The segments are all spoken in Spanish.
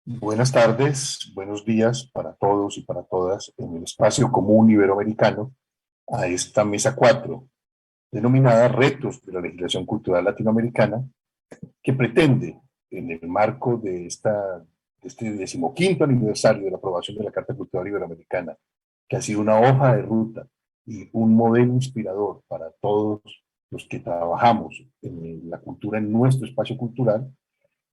Buenas tardes, buenos días para todos y para todas en el espacio común iberoamericano a esta mesa 4, denominada Retos de la Legislación Cultural Latinoamericana, que pretende, en el marco de este 15º aniversario de la aprobación de la Carta Cultural Iberoamericana, que ha sido una hoja de ruta y un modelo inspirador para todos los que trabajamos en la cultura en nuestro espacio cultural,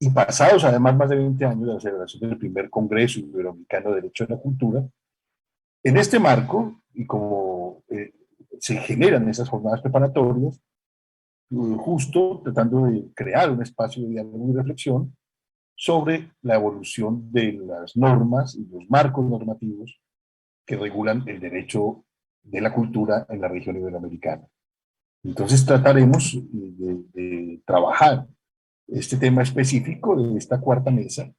y pasados además más de 20 años de la celebración del primer Congreso Iberoamericano de Derecho a la Cultura, en este marco, y como se generan esas jornadas preparatorias, justo tratando de crear un espacio de diálogo y reflexión sobre la evolución de las normas y los marcos normativos que regulan el derecho de la cultura en la región iberoamericana. Entonces trataremos de trabajar este tema específico de esta cuarta mesa,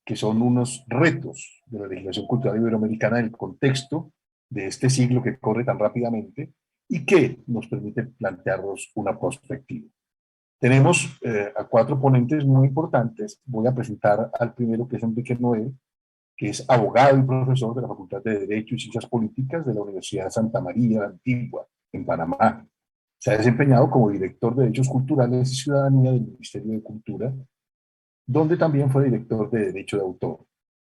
que son unos retos de la legislación cultural iberoamericana en el contexto de este siglo que corre tan rápidamente y que nos permite plantearnos una perspectiva. Tenemos a cuatro ponentes muy importantes. Voy a presentar al primero, que es Enrique Noé, que es abogado y profesor de la Facultad de Derecho y Ciencias Políticas de la Universidad Santa María de Antigua, en Panamá. Se ha desempeñado como director de Derechos Culturales y Ciudadanía del Ministerio de Cultura, donde también fue director de Derecho de Autor.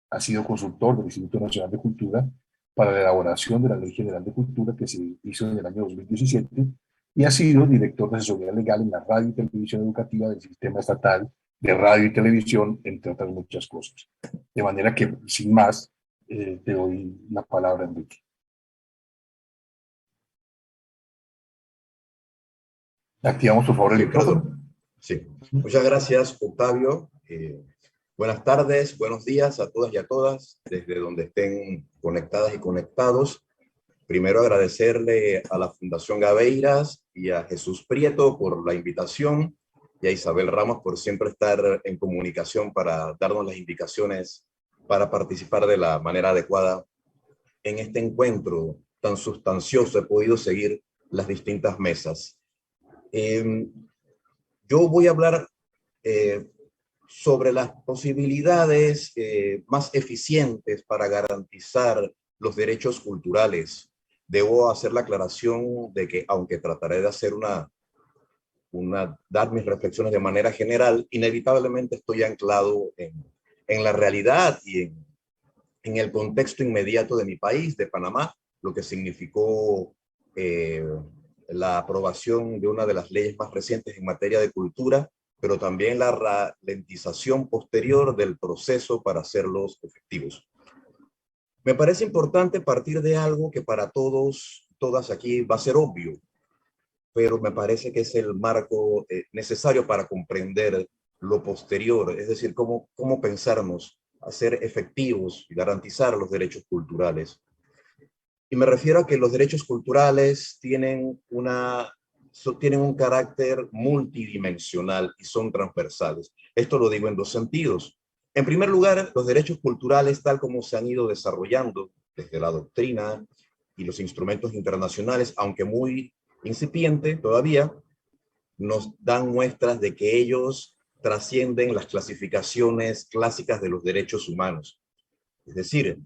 Ha sido consultor del Instituto Nacional de Cultura para la elaboración de la Ley General de Cultura que se hizo en el año 2017 y ha sido director de asesoría legal en la radio y televisión educativa del Sistema Estatal de Radio y Televisión, entre otras muchas cosas. De manera que, sin más, te doy la palabra, Enrique. Activamos, por favor, el Ricardo, micrófono. sí. Muchas gracias, Octavio. Buenas tardes, buenos días a todas y a todas, desde donde estén conectadas y conectados. Primero agradecerle a la Fundación Gaveiras y a Jesús Prieto por la invitación y a Isabel Ramos por siempre estar en comunicación para darnos las indicaciones para participar de la manera adecuada en este encuentro tan sustancioso. He podido seguir las distintas mesas. Yo voy a hablar eh, sobre las posibilidades más eficientes para garantizar los derechos culturales. Debo hacer la aclaración de que, aunque trataré de hacer dar mis reflexiones de manera general, inevitablemente estoy anclado en la realidad y en el contexto inmediato de mi país, de Panamá, lo que significó la aprobación de una de las leyes más recientes en materia de cultura, pero también la ralentización posterior del proceso para hacerlos efectivos. Me parece importante partir de algo que para todos, todas aquí va a ser obvio, pero me parece que es el marco necesario para comprender lo posterior, es decir, cómo pensarnos, hacer efectivos y garantizar los derechos culturales. Y me refiero a que los derechos culturales tienen un carácter multidimensional y son transversales. Esto lo digo en dos sentidos. En primer lugar, los derechos culturales, tal como se han ido desarrollando desde la doctrina y los instrumentos internacionales, aunque muy incipiente todavía, nos dan muestras de que ellos trascienden las clasificaciones clásicas de los derechos humanos. Es decir,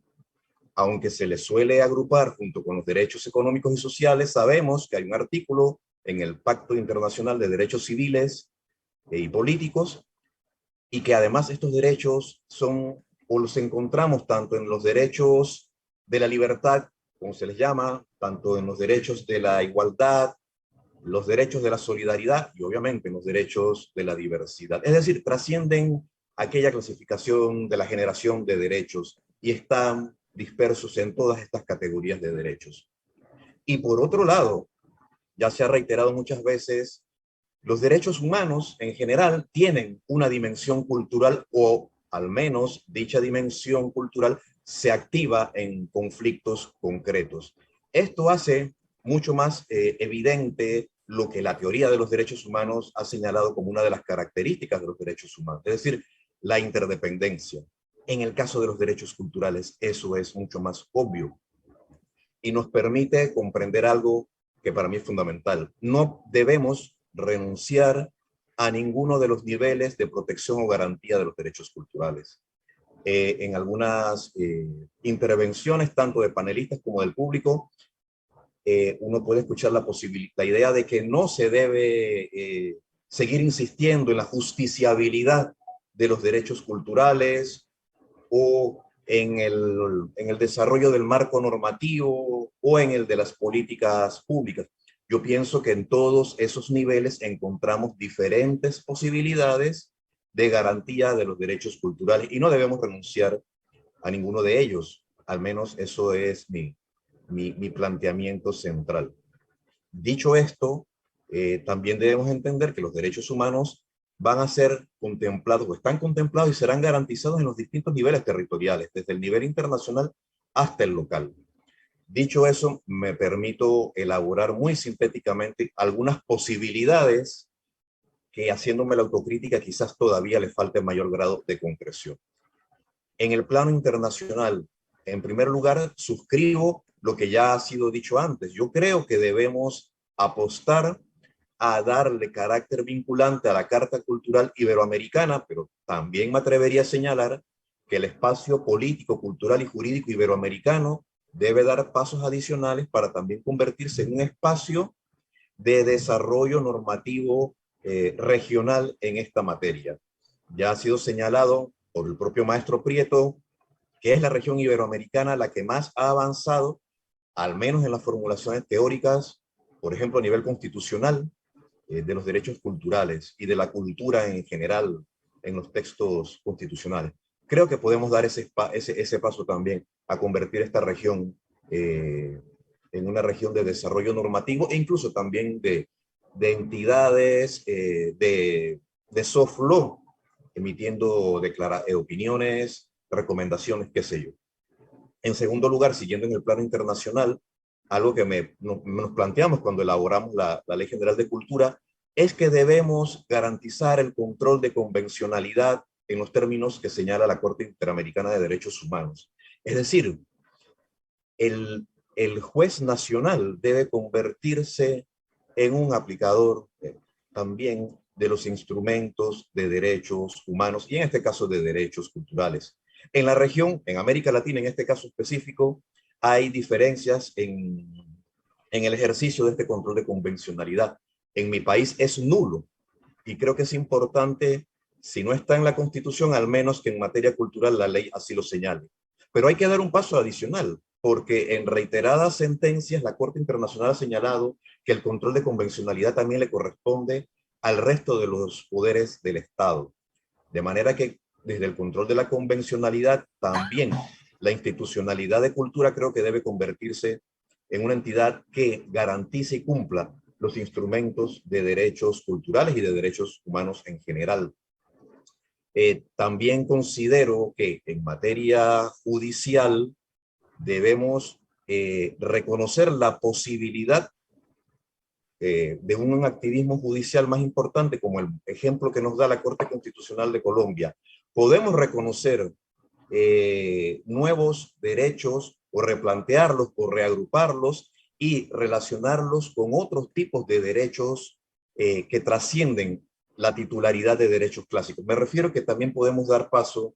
aunque se les suele agrupar junto con los derechos económicos y sociales, sabemos que hay un artículo en el Pacto Internacional de Derechos Civiles y Políticos, y que además estos derechos son, o los encontramos tanto en los derechos de la libertad, como se les llama, tanto en los derechos de la igualdad, los derechos de la solidaridad y obviamente los derechos de la diversidad. Es decir, trascienden aquella clasificación de la generación de derechos y están dispersos en todas estas categorías de derechos. Y por otro lado, ya se ha reiterado muchas veces, los derechos humanos en general tienen una dimensión cultural, o al menos dicha dimensión cultural se activa en conflictos concretos. Esto hace mucho más evidente lo que la teoría de los derechos humanos ha señalado como una de las características de los derechos humanos, es decir, la interdependencia. En el caso de los derechos culturales, eso es mucho más obvio y nos permite comprender algo que para mí es fundamental. No debemos renunciar a ninguno de los niveles de protección o garantía de los derechos culturales. en algunas intervenciones, tanto de panelistas como del público, uno puede escuchar la idea de que no se debe seguir insistiendo en la justiciabilidad de los derechos culturales o en el desarrollo del marco normativo o en el de las políticas públicas. Yo pienso que en todos esos niveles encontramos diferentes posibilidades de garantía de los derechos culturales y no debemos renunciar a ninguno de ellos. Al menos eso es mi planteamiento central. Dicho esto, también debemos entender que los derechos humanos van a ser contemplados o están contemplados y serán garantizados en los distintos niveles territoriales, desde el nivel internacional hasta el local. Dicho eso, me permito elaborar muy sintéticamente algunas posibilidades que, haciéndome la autocrítica, quizás todavía le falte mayor grado de concreción. En el plano internacional, en primer lugar, suscribo lo que ya ha sido dicho antes. Yo creo que debemos apostar a darle carácter vinculante a la Carta Cultural Iberoamericana, pero también me atrevería a señalar que el espacio político, cultural y jurídico iberoamericano debe dar pasos adicionales para también convertirse en un espacio de desarrollo normativo regional en esta materia. Ya ha sido señalado por el propio maestro Prieto que es la región iberoamericana la que más ha avanzado, al menos en las formulaciones teóricas, por ejemplo, a nivel constitucional, de los derechos culturales y de la cultura en general en los textos constitucionales. Creo que podemos dar ese paso también a convertir esta región en una región de desarrollo normativo e incluso también de entidades de soft law, emitiendo opiniones, recomendaciones, qué sé yo. En segundo lugar, siguiendo en el plano internacional, algo que nos planteamos cuando elaboramos la Ley General de Cultura, es que debemos garantizar el control de convencionalidad en los términos que señala la Corte Interamericana de Derechos Humanos. Es decir, el juez nacional debe convertirse en un aplicador también de los instrumentos de derechos humanos y en este caso de derechos culturales. En la región, en América Latina, en este caso específico, hay diferencias en el ejercicio de este control de convencionalidad. En mi país es nulo y creo que es importante, si no está en la Constitución, al menos que en materia cultural la ley así lo señale. Pero hay que dar un paso adicional, porque en reiteradas sentencias la Corte Internacional ha señalado que el control de convencionalidad también le corresponde al resto de los poderes del Estado. De manera que desde el control de la convencionalidad también la institucionalidad de cultura creo que debe convertirse en una entidad que garantice y cumpla los instrumentos de derechos culturales y de derechos humanos en general. También considero que en materia judicial debemos reconocer la posibilidad de un activismo judicial más importante, como el ejemplo que nos da la Corte Constitucional de Colombia. Podemos reconocer nuevos derechos o replantearlos o reagruparlos y relacionarlos con otros tipos de derechos que trascienden la titularidad de derechos clásicos. Me refiero que también podemos dar paso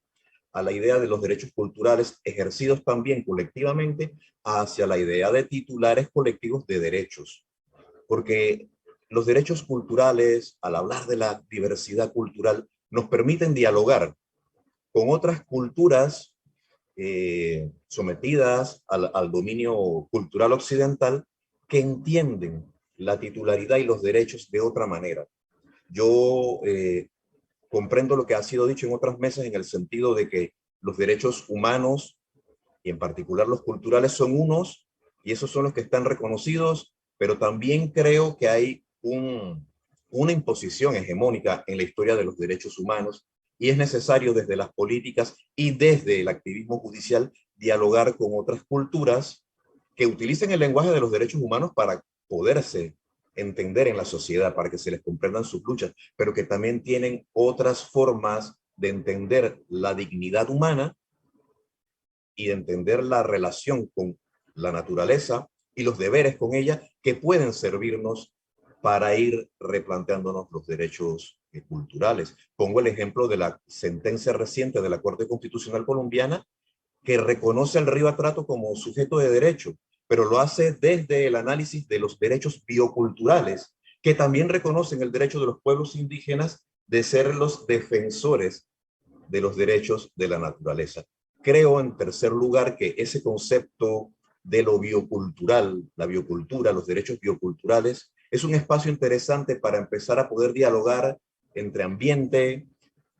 a la idea de los derechos culturales ejercidos también colectivamente hacia la idea de titulares colectivos de derechos. Porque los derechos culturales, al hablar de la diversidad cultural, nos permiten dialogar con otras culturas sometidas al dominio cultural occidental que entienden la titularidad y los derechos de otra manera. Yo comprendo lo que ha sido dicho en otras mesas en el sentido de que los derechos humanos, y en particular los culturales, son unos, y esos son los que están reconocidos, pero también creo que hay una imposición hegemónica en la historia de los derechos humanos y es necesario desde las políticas y desde el activismo judicial dialogar con otras culturas que utilicen el lenguaje de los derechos humanos para poderse entender en la sociedad, para que se les comprendan sus luchas, pero que también tienen otras formas de entender la dignidad humana y de entender la relación con la naturaleza y los deberes con ella que pueden servirnos para ir replanteándonos los derechos culturales. Pongo el ejemplo de la sentencia reciente de la Corte Constitucional Colombiana, que reconoce al río Atrato como sujeto de derecho, pero lo hace desde el análisis de los derechos bioculturales, que también reconocen el derecho de los pueblos indígenas de ser los defensores de los derechos de la naturaleza. Creo, en tercer lugar, que ese concepto de lo biocultural, la biocultura, los derechos bioculturales, es un espacio interesante para empezar a poder dialogar entre ambiente,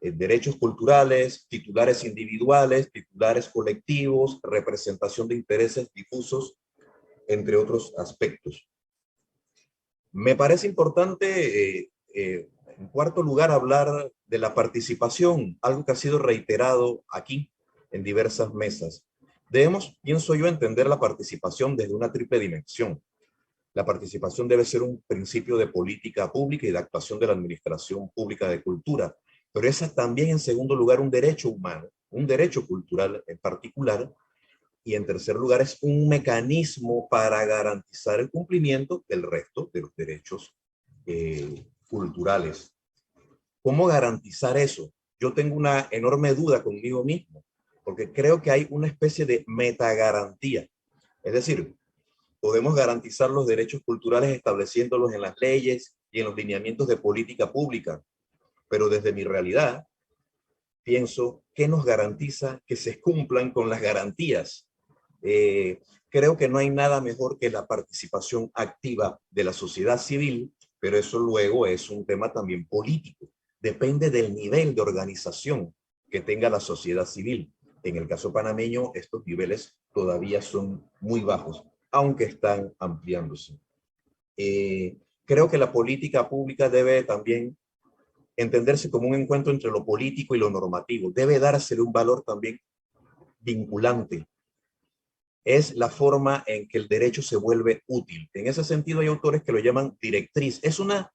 derechos culturales, titulares individuales, titulares colectivos, representación de intereses difusos, entre otros aspectos. Me parece importante, en cuarto lugar, hablar de la participación, algo que ha sido reiterado aquí en diversas mesas. Debemos, pienso yo, entender la participación desde una triple dimensión. La participación debe ser un principio de política pública y de actuación de la administración pública de cultura, pero esa también, en segundo lugar, un derecho humano, un derecho cultural en particular, y en tercer lugar es un mecanismo para garantizar el cumplimiento del resto de los derechos culturales. ¿Cómo garantizar eso? Yo tengo una enorme duda conmigo mismo, porque creo que hay una especie de metagarantía. Es decir, podemos garantizar los derechos culturales estableciéndolos en las leyes y en los lineamientos de política pública, pero desde mi realidad, pienso, ¿qué nos garantiza que se cumplan con las garantías? Creo que no hay nada mejor que la participación activa de la sociedad civil, pero eso luego es un tema también político. Depende del nivel de organización que tenga la sociedad civil. En el caso panameño, estos niveles todavía son muy bajos, aunque están ampliándose. Creo que la política pública debe también entenderse como un encuentro entre lo político y lo normativo. Debe dársele un valor también vinculante. Es la forma en que el derecho se vuelve útil. En ese sentido hay autores que lo llaman directriz. Es una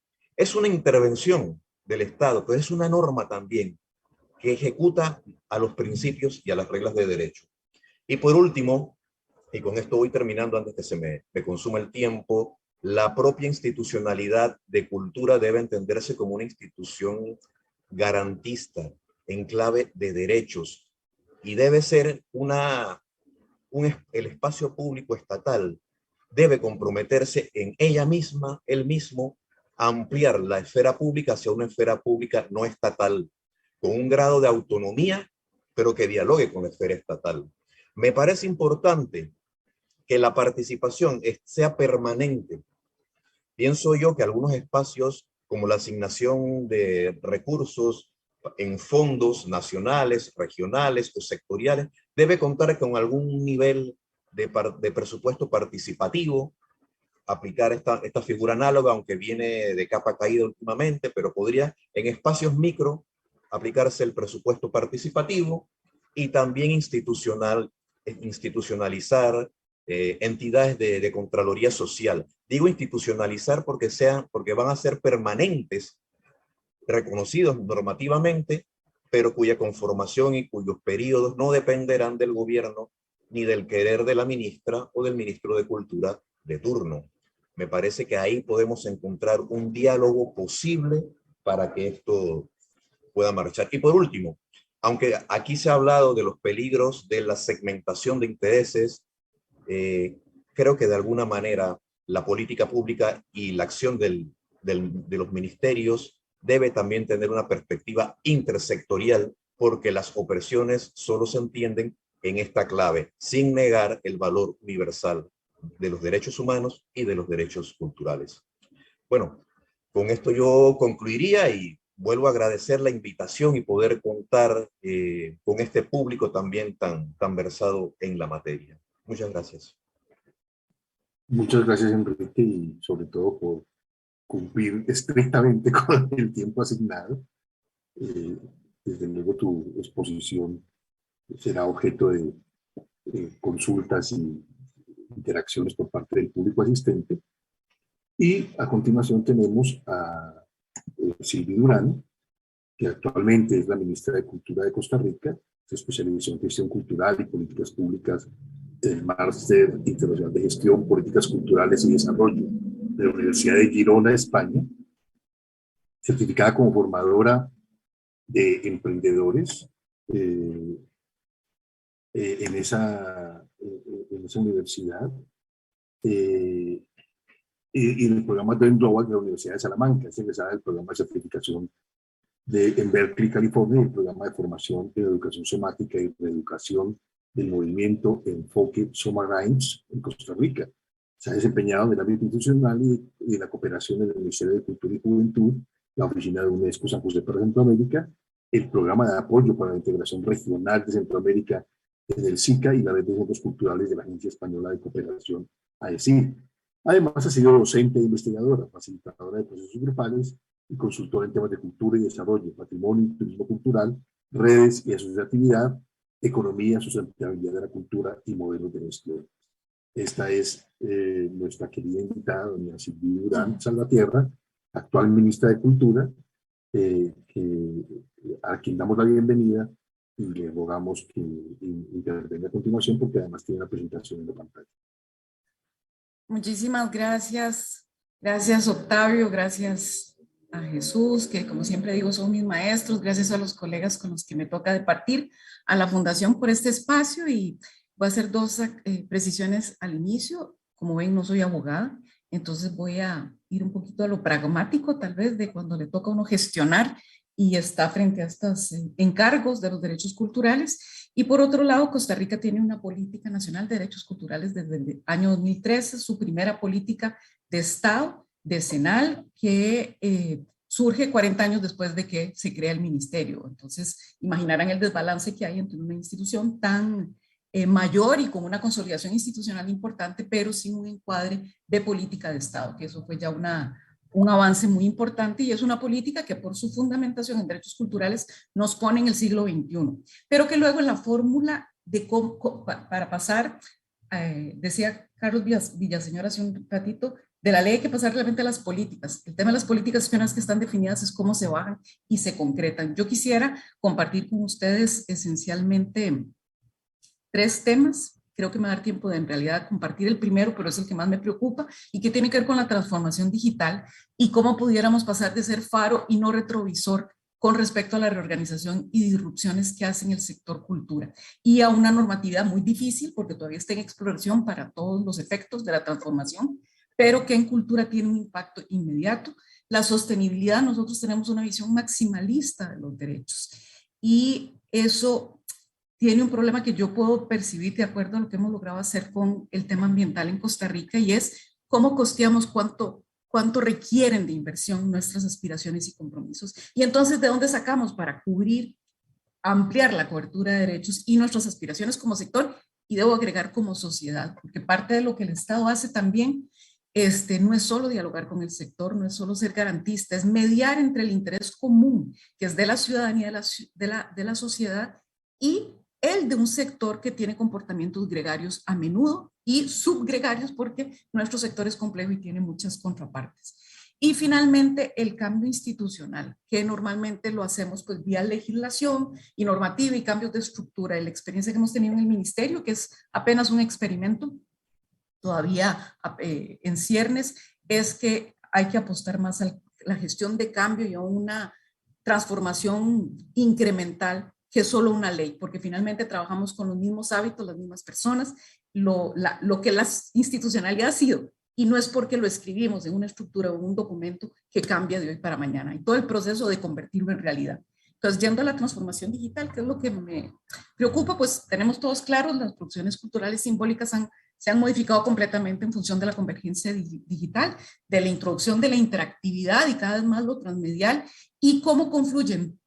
intervención del Estado, pero es una norma también que ejecuta a los principios y a las reglas de derecho. Y por último, y con esto voy terminando antes que se me consuma el tiempo, la propia institucionalidad de cultura debe entenderse como una institución garantista en clave de derechos y debe ser el espacio público estatal debe comprometerse en ella misma, él mismo, a ampliar la esfera pública hacia una esfera pública no estatal, con un grado de autonomía, pero que dialogue con la esfera estatal. Me parece importante que la participación sea permanente. Pienso yo que algunos espacios, como la asignación de recursos en fondos nacionales, regionales o sectoriales, debe contar con algún nivel de presupuesto participativo, aplicar esta figura análoga, aunque viene de capa caída últimamente, pero podría en espacios micro aplicarse el presupuesto participativo y también institucionalizar entidades de Contraloría Social. Digo institucionalizar porque van a ser permanentes, reconocidos normativamente, pero cuya conformación y cuyos periodos no dependerán del gobierno ni del querer de la ministra o del ministro de Cultura de turno. Me parece que ahí podemos encontrar un diálogo posible para que esto pueda marchar. Y por último, aunque aquí se ha hablado de los peligros de la segmentación de intereses, creo que de alguna manera la política pública y la acción de los ministerios debe también tener una perspectiva intersectorial, porque las opresiones solo se entienden en esta clave, sin negar el valor universal de los derechos humanos y de los derechos culturales. Bueno, con esto yo concluiría y vuelvo a agradecer la invitación y poder contar con este público también tan versado en la materia. Muchas gracias. Muchas gracias, Enrique, y sobre todo por cumplir estrictamente con el tiempo asignado. Desde luego tu exposición será objeto de consultas y interacciones por parte del público asistente. Y a continuación tenemos a Silvia Durán, que actualmente es la ministra de Cultura de Costa Rica, se especializó en gestión cultural y políticas públicas del Máster Internacional de Gestión, Políticas Culturales y Desarrollo de la Universidad de Girona, España. certificada como formadora de emprendedores en esa universidad. Y en el programa Dream Global de la Universidad de Salamanca, es egresada del programa de certificación en Berkeley, California, el programa de formación en educación somática y reeducación del movimiento Enfoque Soma Rhymes en Costa Rica. Se ha desempeñado en el ámbito institucional y en la cooperación en el Ministerio de Cultura y Juventud, la Oficina de UNESCO San José para Centroamérica, el Programa de Apoyo para la Integración Regional de Centroamérica del SICA y la Red de Centros Culturales de la Agencia Española de Cooperación, AECI. Además, ha sido docente e investigadora, facilitadora de procesos grupales y consultora en temas de cultura y desarrollo, patrimonio y turismo cultural, redes y asociatividad, economía, sustentabilidad de la cultura y modelos de gestión. Esta es nuestra querida invitada, doña Sylvie Durán Salvatierra, actual ministra de Cultura, a quien damos la bienvenida y le rogamos que intervenga a continuación porque además tiene una presentación en la pantalla. Muchísimas gracias. Gracias, Octavio. Gracias a Jesús, que como siempre digo son mis maestros. Gracias a los colegas con los que me toca departir, a la Fundación por este espacio, y voy a hacer dos precisiones al inicio. Como ven, no soy abogada, entonces voy a ir un poquito a lo pragmático, tal vez, de cuando le toca a uno gestionar y está frente a estos encargos de los derechos culturales. Y por otro lado, Costa Rica tiene una política nacional de derechos culturales desde el año 2013, su primera política de Estado, decenal, que surge 40 años después de que se crea el ministerio. Entonces, imaginarán el desbalance que hay entre una institución tan mayor y con una consolidación institucional importante, pero sin un encuadre de política de Estado, que eso fue ya un avance muy importante, y es una política que por su fundamentación en derechos culturales nos pone en el siglo XXI, pero que luego en la fórmula de para pasar, decía Carlos Villaseñor hace un ratito, de la ley hay que pasar realmente a las políticas. El tema de las políticas es que una vez que están definidas es cómo se bajan y se concretan. Yo quisiera compartir con ustedes esencialmente 3 temas. Creo que me va a dar tiempo de en realidad compartir el primero, pero es el que más me preocupa y que tiene que ver con la transformación digital y cómo pudiéramos pasar de ser faro y no retrovisor con respecto a la reorganización y disrupciones que hace en el sector cultura y a una normatividad muy difícil porque todavía está en exploración para todos los efectos de la transformación, pero que en cultura tiene un impacto inmediato. La sostenibilidad, nosotros tenemos una visión maximalista de los derechos y eso tiene un problema que yo puedo percibir de acuerdo a lo que hemos logrado hacer con el tema ambiental en Costa Rica, y es cómo costeamos cuánto requieren de inversión nuestras aspiraciones y compromisos. Y entonces, ¿de dónde sacamos para cubrir, ampliar la cobertura de derechos y nuestras aspiraciones como sector? Y debo agregar como sociedad, porque parte de lo que el Estado hace también no es solo dialogar con el sector, no es solo ser garantista, es mediar entre el interés común, que es de la ciudadanía, de la sociedad, y el de un sector que tiene comportamientos gregarios a menudo y subgregarios porque nuestro sector es complejo y tiene muchas contrapartes. Y finalmente el cambio institucional, que normalmente lo hacemos pues vía legislación y normativa y cambios de estructura. La experiencia que hemos tenido en el ministerio, que es apenas un experimento, todavía en ciernes, es que hay que apostar más a la gestión de cambio y a una transformación incremental que es solo una ley, porque finalmente trabajamos con los mismos hábitos, las mismas personas, lo que la institucionalidad ha sido, y no es porque lo escribimos en una estructura o en un documento que cambia de hoy para mañana, y todo el proceso de convertirlo en realidad. Entonces, yendo a la transformación digital, que es lo que me preocupa, pues tenemos todos claros, las producciones culturales simbólicas se han modificado completamente en función de la convergencia digital, de la introducción de la interactividad y cada vez más lo transmedial, y cómo confluyen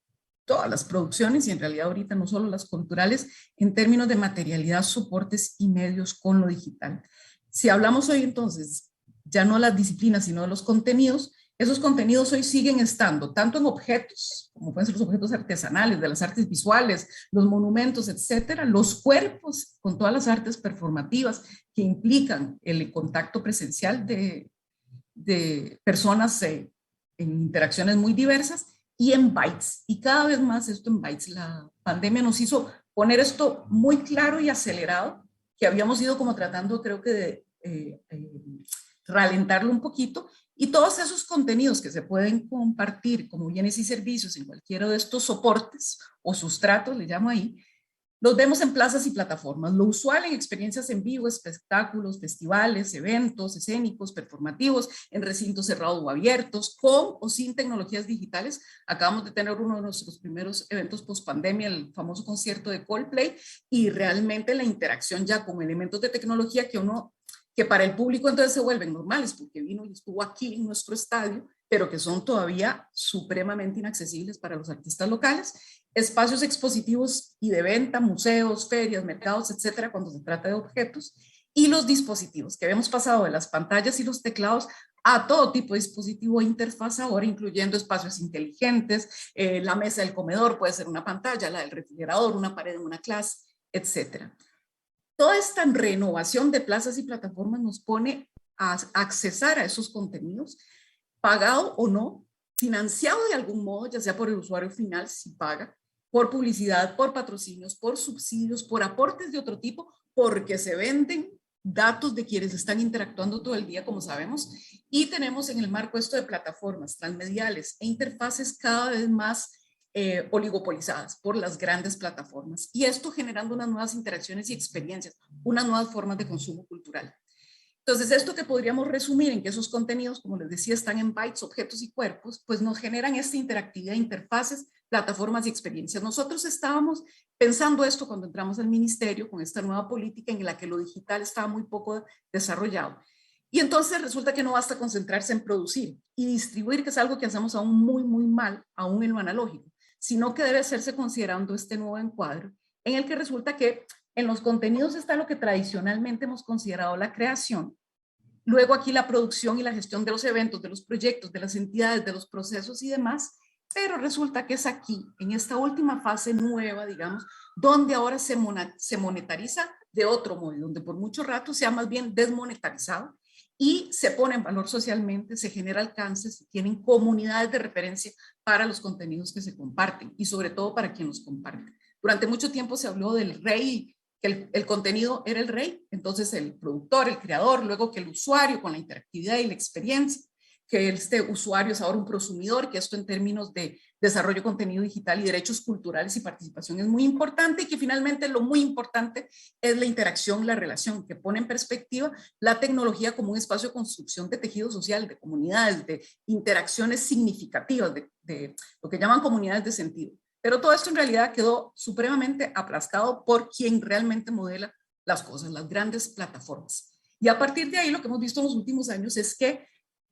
todas las producciones, y en realidad ahorita no solo las culturales, en términos de materialidad, soportes y medios con lo digital. Si hablamos hoy entonces, ya no de las disciplinas, sino de los contenidos, esos contenidos hoy siguen estando, tanto en objetos, como pueden ser los objetos artesanales, de las artes visuales, los monumentos, etcétera, los cuerpos, con todas las artes performativas que implican el contacto presencial de personas en interacciones muy diversas, y en bytes, y cada vez más esto en bytes. La pandemia nos hizo poner esto muy claro y acelerado, que habíamos ido como tratando, creo que de ralentarlo un poquito, Y todos esos contenidos que se pueden compartir como bienes y servicios en cualquiera de estos soportes o sustratos, le llamo ahí, los vemos en plazas y plataformas. Lo usual en experiencias en vivo, espectáculos, festivales, eventos escénicos, performativos, en recintos cerrados o abiertos, con o sin tecnologías digitales. Acabamos de tener uno de nuestros primeros eventos post pandemia, el famoso concierto de Coldplay, y realmente la interacción ya con elementos de tecnología que para el público entonces se vuelven normales, porque vino y estuvo aquí en nuestro estadio, pero que son todavía supremamente inaccesibles para los artistas locales. Espacios expositivos y de venta, museos, ferias, mercados, etcétera, cuando se trata de objetos, y los dispositivos, que habíamos pasado de las pantallas y los teclados a todo tipo de dispositivo e interfaz ahora, incluyendo espacios inteligentes, la mesa del comedor puede ser una pantalla, la del refrigerador, una pared en una clase, etcétera. Toda esta renovación de plazas y plataformas nos pone a accesar a esos contenidos, pagado o no, financiado de algún modo, ya sea por el usuario final, si paga, por publicidad, por patrocinios, por subsidios, por aportes de otro tipo, porque se venden datos de quienes están interactuando todo el día, como sabemos, y tenemos en el marco esto de plataformas transmediales e interfaces cada vez más oligopolizadas por las grandes plataformas, y esto generando unas nuevas interacciones y experiencias, unas nuevas formas de consumo cultural. Entonces, esto que podríamos resumir en que esos contenidos, como les decía, están en bytes, objetos y cuerpos, pues nos generan esta interactividad, interfaces, plataformas y experiencias. Nosotros estábamos pensando esto cuando entramos al ministerio con esta nueva política en la que lo digital estaba muy poco desarrollado. Y entonces resulta que no basta concentrarse en producir y distribuir, que es algo que hacemos aún muy mal, aún en lo analógico, sino que debe hacerse considerando este nuevo encuadre en el que resulta que en los contenidos está lo que tradicionalmente hemos considerado la creación, luego aquí la producción y la gestión de los eventos, de los proyectos, de las entidades, de los procesos y demás, pero resulta que es aquí, en esta última fase nueva, digamos, donde ahora se monetariza de otro modo, donde por mucho rato se ha más bien desmonetarizado y se pone en valor socialmente, se genera alcance, se tienen comunidades de referencia para los contenidos que se comparten y sobre todo para quien los comparte. Durante mucho tiempo se habló del rey, que el contenido era el rey, entonces el productor, el creador, luego que el usuario con la interactividad y la experiencia, que este usuario es ahora un prosumidor, que esto en términos de desarrollo de contenido digital y derechos culturales y participación es muy importante, y que finalmente lo muy importante es la interacción, la relación, que pone en perspectiva la tecnología como un espacio de construcción de tejido social, de comunidades, de interacciones significativas, de lo que llaman comunidades de sentido. Pero todo esto en realidad quedó supremamente aplastado por quien realmente modela las cosas, las grandes plataformas. Y a partir de ahí lo que hemos visto en los últimos años es que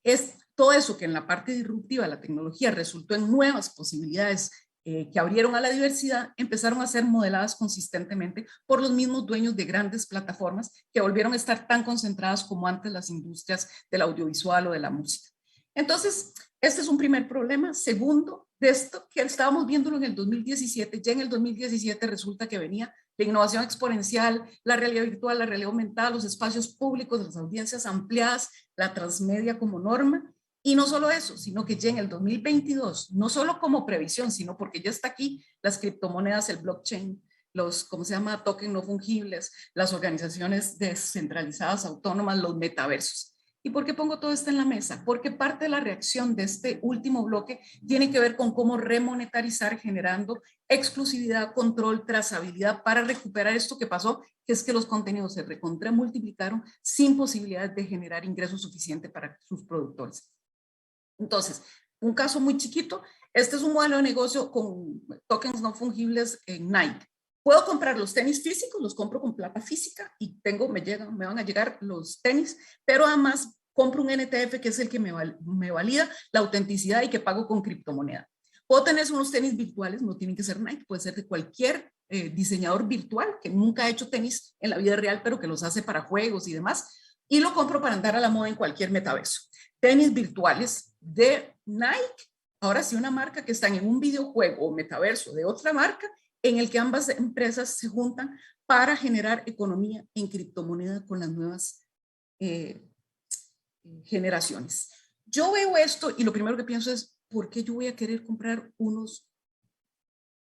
es todo eso que en la parte disruptiva de la tecnología resultó en nuevas posibilidades que abrieron a la diversidad, empezaron a ser modeladas consistentemente por los mismos dueños de grandes plataformas que volvieron a estar tan concentradas como antes las industrias del audiovisual o de la música. Entonces, este es un primer problema. Segundo, de esto que estábamos viéndolo en el 2017, ya en el 2017 resulta que venía la innovación exponencial, la realidad virtual, la realidad aumentada, los espacios públicos, las audiencias ampliadas, la transmedia como norma. Y no solo eso, sino que ya en el 2022, no solo como previsión, sino porque ya está aquí las criptomonedas, el blockchain, los, ¿cómo se llama?, tokens no fungibles, las organizaciones descentralizadas autónomas, los metaversos. ¿Y por qué pongo todo esto en la mesa? Porque parte de la reacción de este último bloque tiene que ver con cómo remonetarizar generando exclusividad, control, trazabilidad para recuperar esto que pasó, que es que los contenidos se recontramultiplicaron sin posibilidad de generar ingresos suficientes para sus productores. Entonces, un caso muy chiquito, este es un modelo de negocio con tokens no fungibles en Nike. Puedo comprar los tenis físicos, los compro con plata física y me van a llegar los tenis, pero además compro un NTF que es el que me valida la autenticidad y que pago con criptomoneda. Puedo tener unos tenis virtuales, no tienen que ser Nike, puede ser de cualquier diseñador virtual que nunca ha hecho tenis en la vida real, pero que los hace para juegos y demás, y lo compro para andar a la moda en cualquier metaverso. Tenis virtuales de Nike, ahora sí una marca que están en un videojuego o metaverso de otra marca, en el que ambas empresas se juntan para generar economía en criptomoneda con las nuevas generaciones. Yo veo esto y lo primero que pienso es, ¿por qué yo voy a querer comprar unos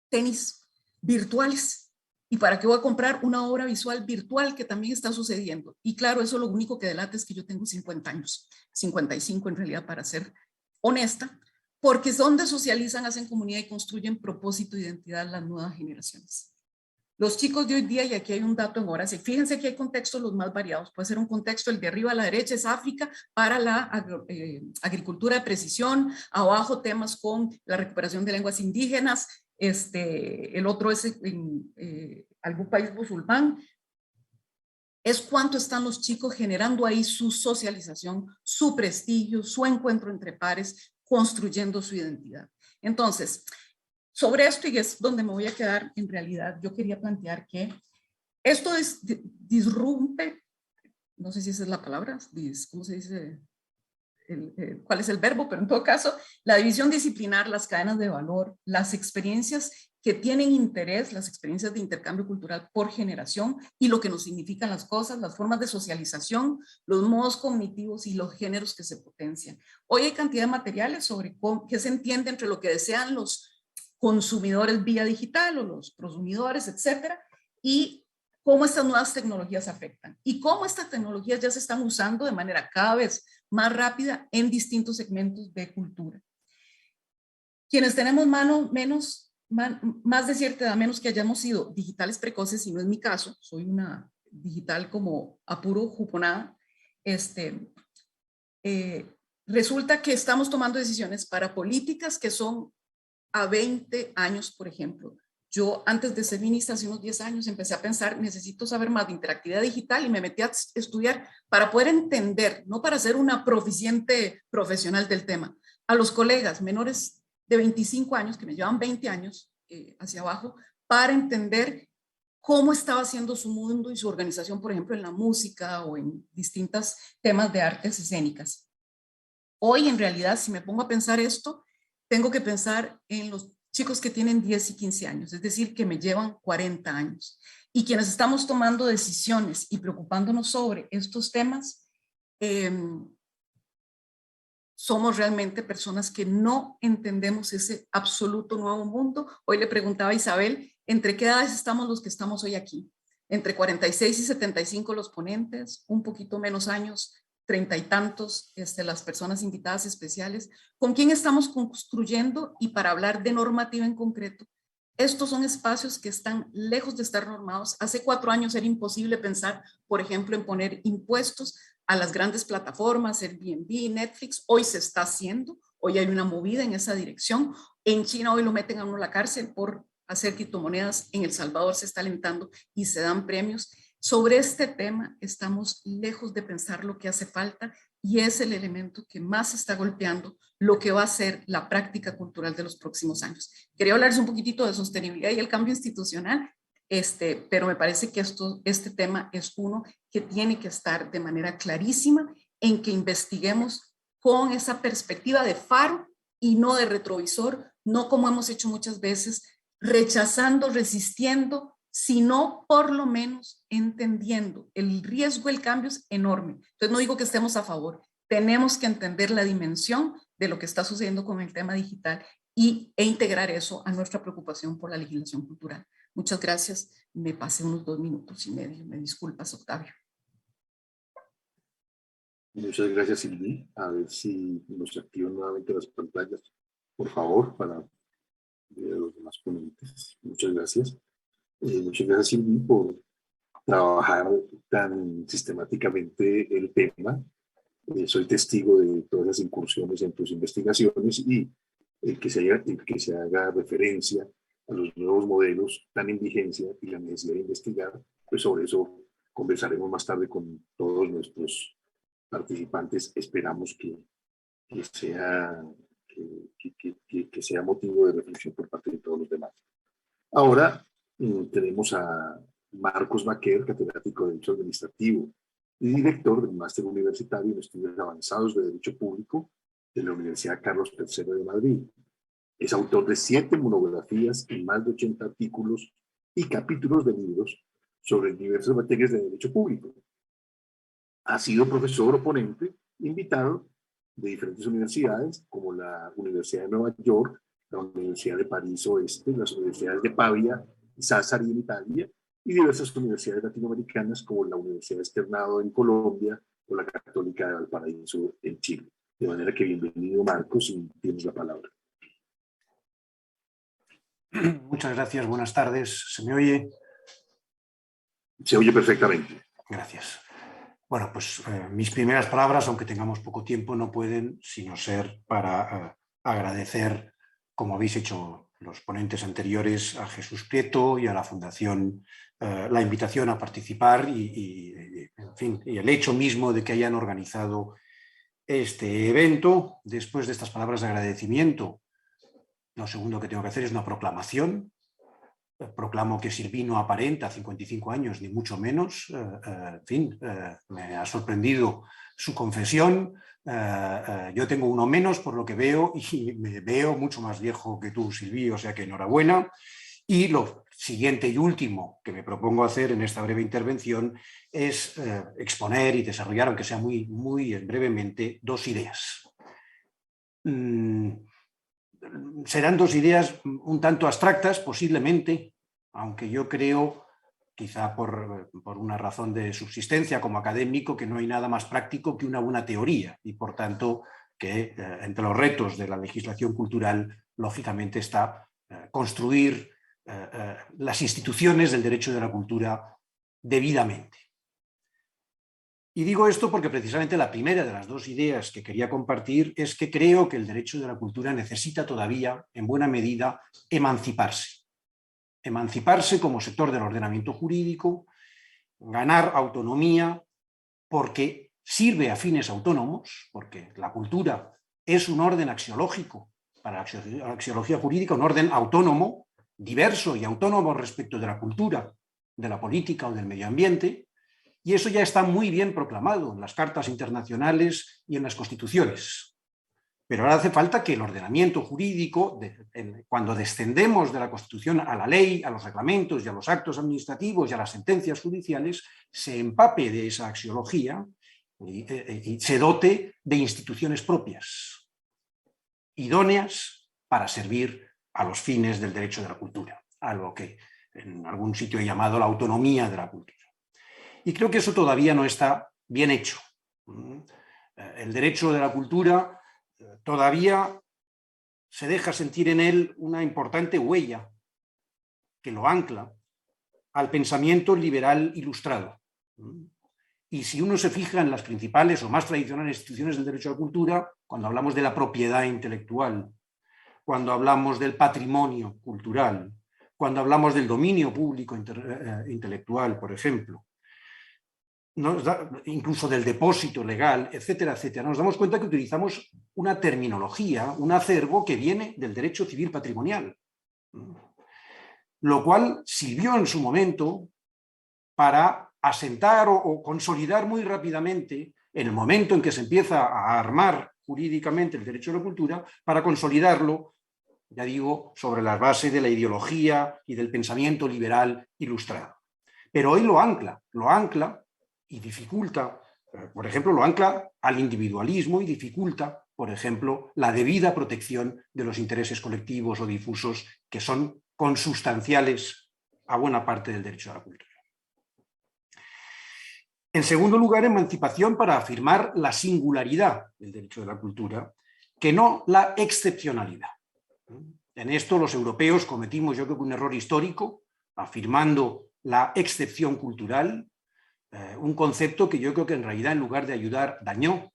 tenis virtuales? ¿Y para qué voy a comprar una obra visual virtual que también está sucediendo? Y claro, eso lo único que delata es que yo tengo 50 años, 55 en realidad, para ser honesta, porque es donde socializan, hacen comunidad y construyen propósito e identidad las nuevas generaciones. Los chicos de hoy día, y aquí hay un dato en horas, fíjense que hay contextos los más variados. Puede ser un contexto, el de arriba a la derecha es África para la agricultura de precisión, abajo temas con la recuperación de lenguas indígenas, el otro es en algún país musulmán. Es cuánto están los chicos generando ahí su socialización, su prestigio, su encuentro entre pares, construyendo su identidad. Entonces, sobre esto, y es donde me voy a quedar, en realidad yo quería plantear que esto disrumpe, no sé si esa es la palabra, ¿cómo se dice? ¿Cuál es el verbo? Pero en todo caso, la división disciplinar, las cadenas de valor, las experiencias que tienen interés, las experiencias de intercambio cultural por generación y lo que nos significan las cosas, las formas de socialización, los modos cognitivos y los géneros que se potencian. Hoy hay cantidad de materiales sobre qué se entiende entre lo que desean los consumidores vía digital o los prosumidores, etcétera, y cómo estas nuevas tecnologías afectan y cómo estas tecnologías ya se están usando de manera cada vez más rápida en distintos segmentos de cultura. Quienes tenemos más de cierta edad, menos que hayamos sido digitales precoces, y no es mi caso, soy una digital como apuro juponada, resulta que estamos tomando decisiones para políticas que son a 20 años, por ejemplo. Yo antes de ser ministra, hace unos 10 años, empecé a pensar, necesito saber más de interactividad digital y me metí a estudiar para poder entender, no para ser una proficiente profesional del tema, a los colegas menores de 25 años, que me llevan 20 años hacia abajo, para entender cómo estaba haciendo su mundo y su organización, por ejemplo, en la música o en distintos temas de artes escénicas. Hoy, en realidad, si me pongo a pensar esto, tengo que pensar en los chicos que tienen 10 y 15 años, es decir, que me llevan 40 años. Y quienes estamos tomando decisiones y preocupándonos sobre estos temas, somos realmente personas que no entendemos ese absoluto nuevo mundo. Hoy le preguntaba a Isabel, ¿entre qué edades estamos los que estamos hoy aquí? Entre 46 y 75 los ponentes, un poquito menos años, 30 y tantos, las personas invitadas especiales. ¿Con quién estamos construyendo? Y para hablar de normativa en concreto, estos son espacios que están lejos de estar normados. Hace 4 años era imposible pensar, por ejemplo, en poner impuestos a las grandes plataformas, Airbnb, Netflix. Hoy se está haciendo, hoy hay una movida en esa dirección. En China hoy lo meten a uno a la cárcel por hacer criptomonedas. En El Salvador se está alentando y se dan premios. Sobre este tema estamos lejos de pensar lo que hace falta y es el elemento que más está golpeando lo que va a ser la práctica cultural de los próximos años. Quería hablarles un poquitito de sostenibilidad y el cambio institucional, pero me parece que este tema es uno que tiene que estar de manera clarísima en que investiguemos con esa perspectiva de faro y no de retrovisor, no como hemos hecho muchas veces, rechazando, resistiendo, sino por lo menos entendiendo el riesgo del cambio es enorme. Entonces no digo que estemos a favor, tenemos que entender la dimensión de lo que está sucediendo con el tema digital e integrar eso a nuestra preocupación por la legislación cultural. Muchas gracias, me pasé unos 2 minutos y medio, me disculpas, Octavio. Muchas gracias, Silvi. A ver si nos activan nuevamente las pantallas, por favor, para los demás ponentes. Muchas gracias. Muchas gracias, Silvi, por trabajar tan sistemáticamente el tema. Soy testigo de todas las incursiones en tus investigaciones y el que se haga referencia a los nuevos modelos tan en vigencia y la necesidad de investigar, pues sobre eso conversaremos más tarde con todos nuestros participantes. Esperamos que sea motivo de reflexión por parte de todos los demás. Ahora tenemos a Marcos Maquer, catedrático de Derecho Administrativo y director del Máster Universitario en Estudios Avanzados de Derecho Público de la Universidad Carlos III de Madrid. Es autor de 7 monografías y más de 80 artículos y capítulos de libros sobre diversas materias de Derecho Público. Ha sido profesor o ponente invitado de diferentes universidades, como la Universidad de Nueva York, la Universidad de París Oeste, las universidades de Pavia y Sassari en Italia, y diversas universidades latinoamericanas como la Universidad Externado en Colombia o la Católica de Valparaíso en Chile. De manera que bienvenido, Marcos, y tienes la palabra. Muchas gracias, buenas tardes. ¿Se me oye? Se oye perfectamente. Gracias. Bueno, pues mis primeras palabras, aunque tengamos poco tiempo, no pueden sino ser para agradecer, como habéis hecho los ponentes anteriores, a Jesús Prieto y a la Fundación la invitación a participar en fin, y el hecho mismo de que hayan organizado este evento. Después de estas palabras de agradecimiento, lo segundo que tengo que hacer es una proclamación. Proclamo que Sylvie no aparenta 55 años, ni mucho menos. En fin, me ha sorprendido su confesión. Yo tengo uno menos por lo que veo y me veo mucho más viejo que tú, Sylvie, o sea que enhorabuena. Y lo siguiente y último que me propongo hacer en esta breve intervención es exponer y desarrollar, aunque sea muy brevemente, dos ideas. Serán dos ideas un tanto abstractas, posiblemente, aunque yo creo, quizá por una razón de subsistencia como académico, que no hay nada más práctico que una buena teoría y, por tanto, que entre los retos de la legislación cultural, lógicamente, está construir las instituciones del derecho de la cultura debidamente. Y digo esto porque precisamente la primera de las dos ideas que quería compartir es que creo que el derecho de la cultura necesita todavía, en buena medida, emanciparse. Emanciparse como sector del ordenamiento jurídico, ganar autonomía, porque sirve a fines autónomos, porque la cultura es un orden axiológico para la axiología jurídica, un orden autónomo, diverso y autónomo respecto de la cultura, de la política o del medio ambiente. Y eso ya está muy bien proclamado en las cartas internacionales y en las constituciones. Pero ahora hace falta que el ordenamiento jurídico, cuando descendemos de la Constitución a la ley, a los reglamentos y a los actos administrativos y a las sentencias judiciales, se empape de esa axiología y se dote de instituciones propias, idóneas para servir a los fines del derecho de la cultura, algo que en algún sitio he llamado la autonomía de la cultura. Y creo que eso todavía no está bien hecho. El derecho de la cultura todavía se deja sentir en él una importante huella que lo ancla al pensamiento liberal ilustrado. Y si uno se fija en las principales o más tradicionales instituciones del derecho a la cultura, cuando hablamos de la propiedad intelectual, cuando hablamos del patrimonio cultural, cuando hablamos del dominio público intelectual, por ejemplo, incluso del depósito legal, etcétera, etcétera, nos damos cuenta que utilizamos una terminología, un acervo que viene del derecho civil patrimonial, lo cual sirvió en su momento para asentar o consolidar muy rápidamente, en el momento en que se empieza a armar jurídicamente el derecho a la cultura, para consolidarlo, ya digo, sobre las bases de la ideología y del pensamiento liberal ilustrado. Pero hoy lo ancla y dificulta, por ejemplo, lo ancla al individualismo y dificulta, por ejemplo, la debida protección de los intereses colectivos o difusos que son consustanciales a buena parte del derecho a la cultura. En segundo lugar, emancipación para afirmar la singularidad del derecho de la cultura, que no la excepcionalidad. En esto los europeos cometimos, yo creo que un error histórico, afirmando la excepción cultural, un concepto que yo creo que en realidad en lugar de ayudar dañó,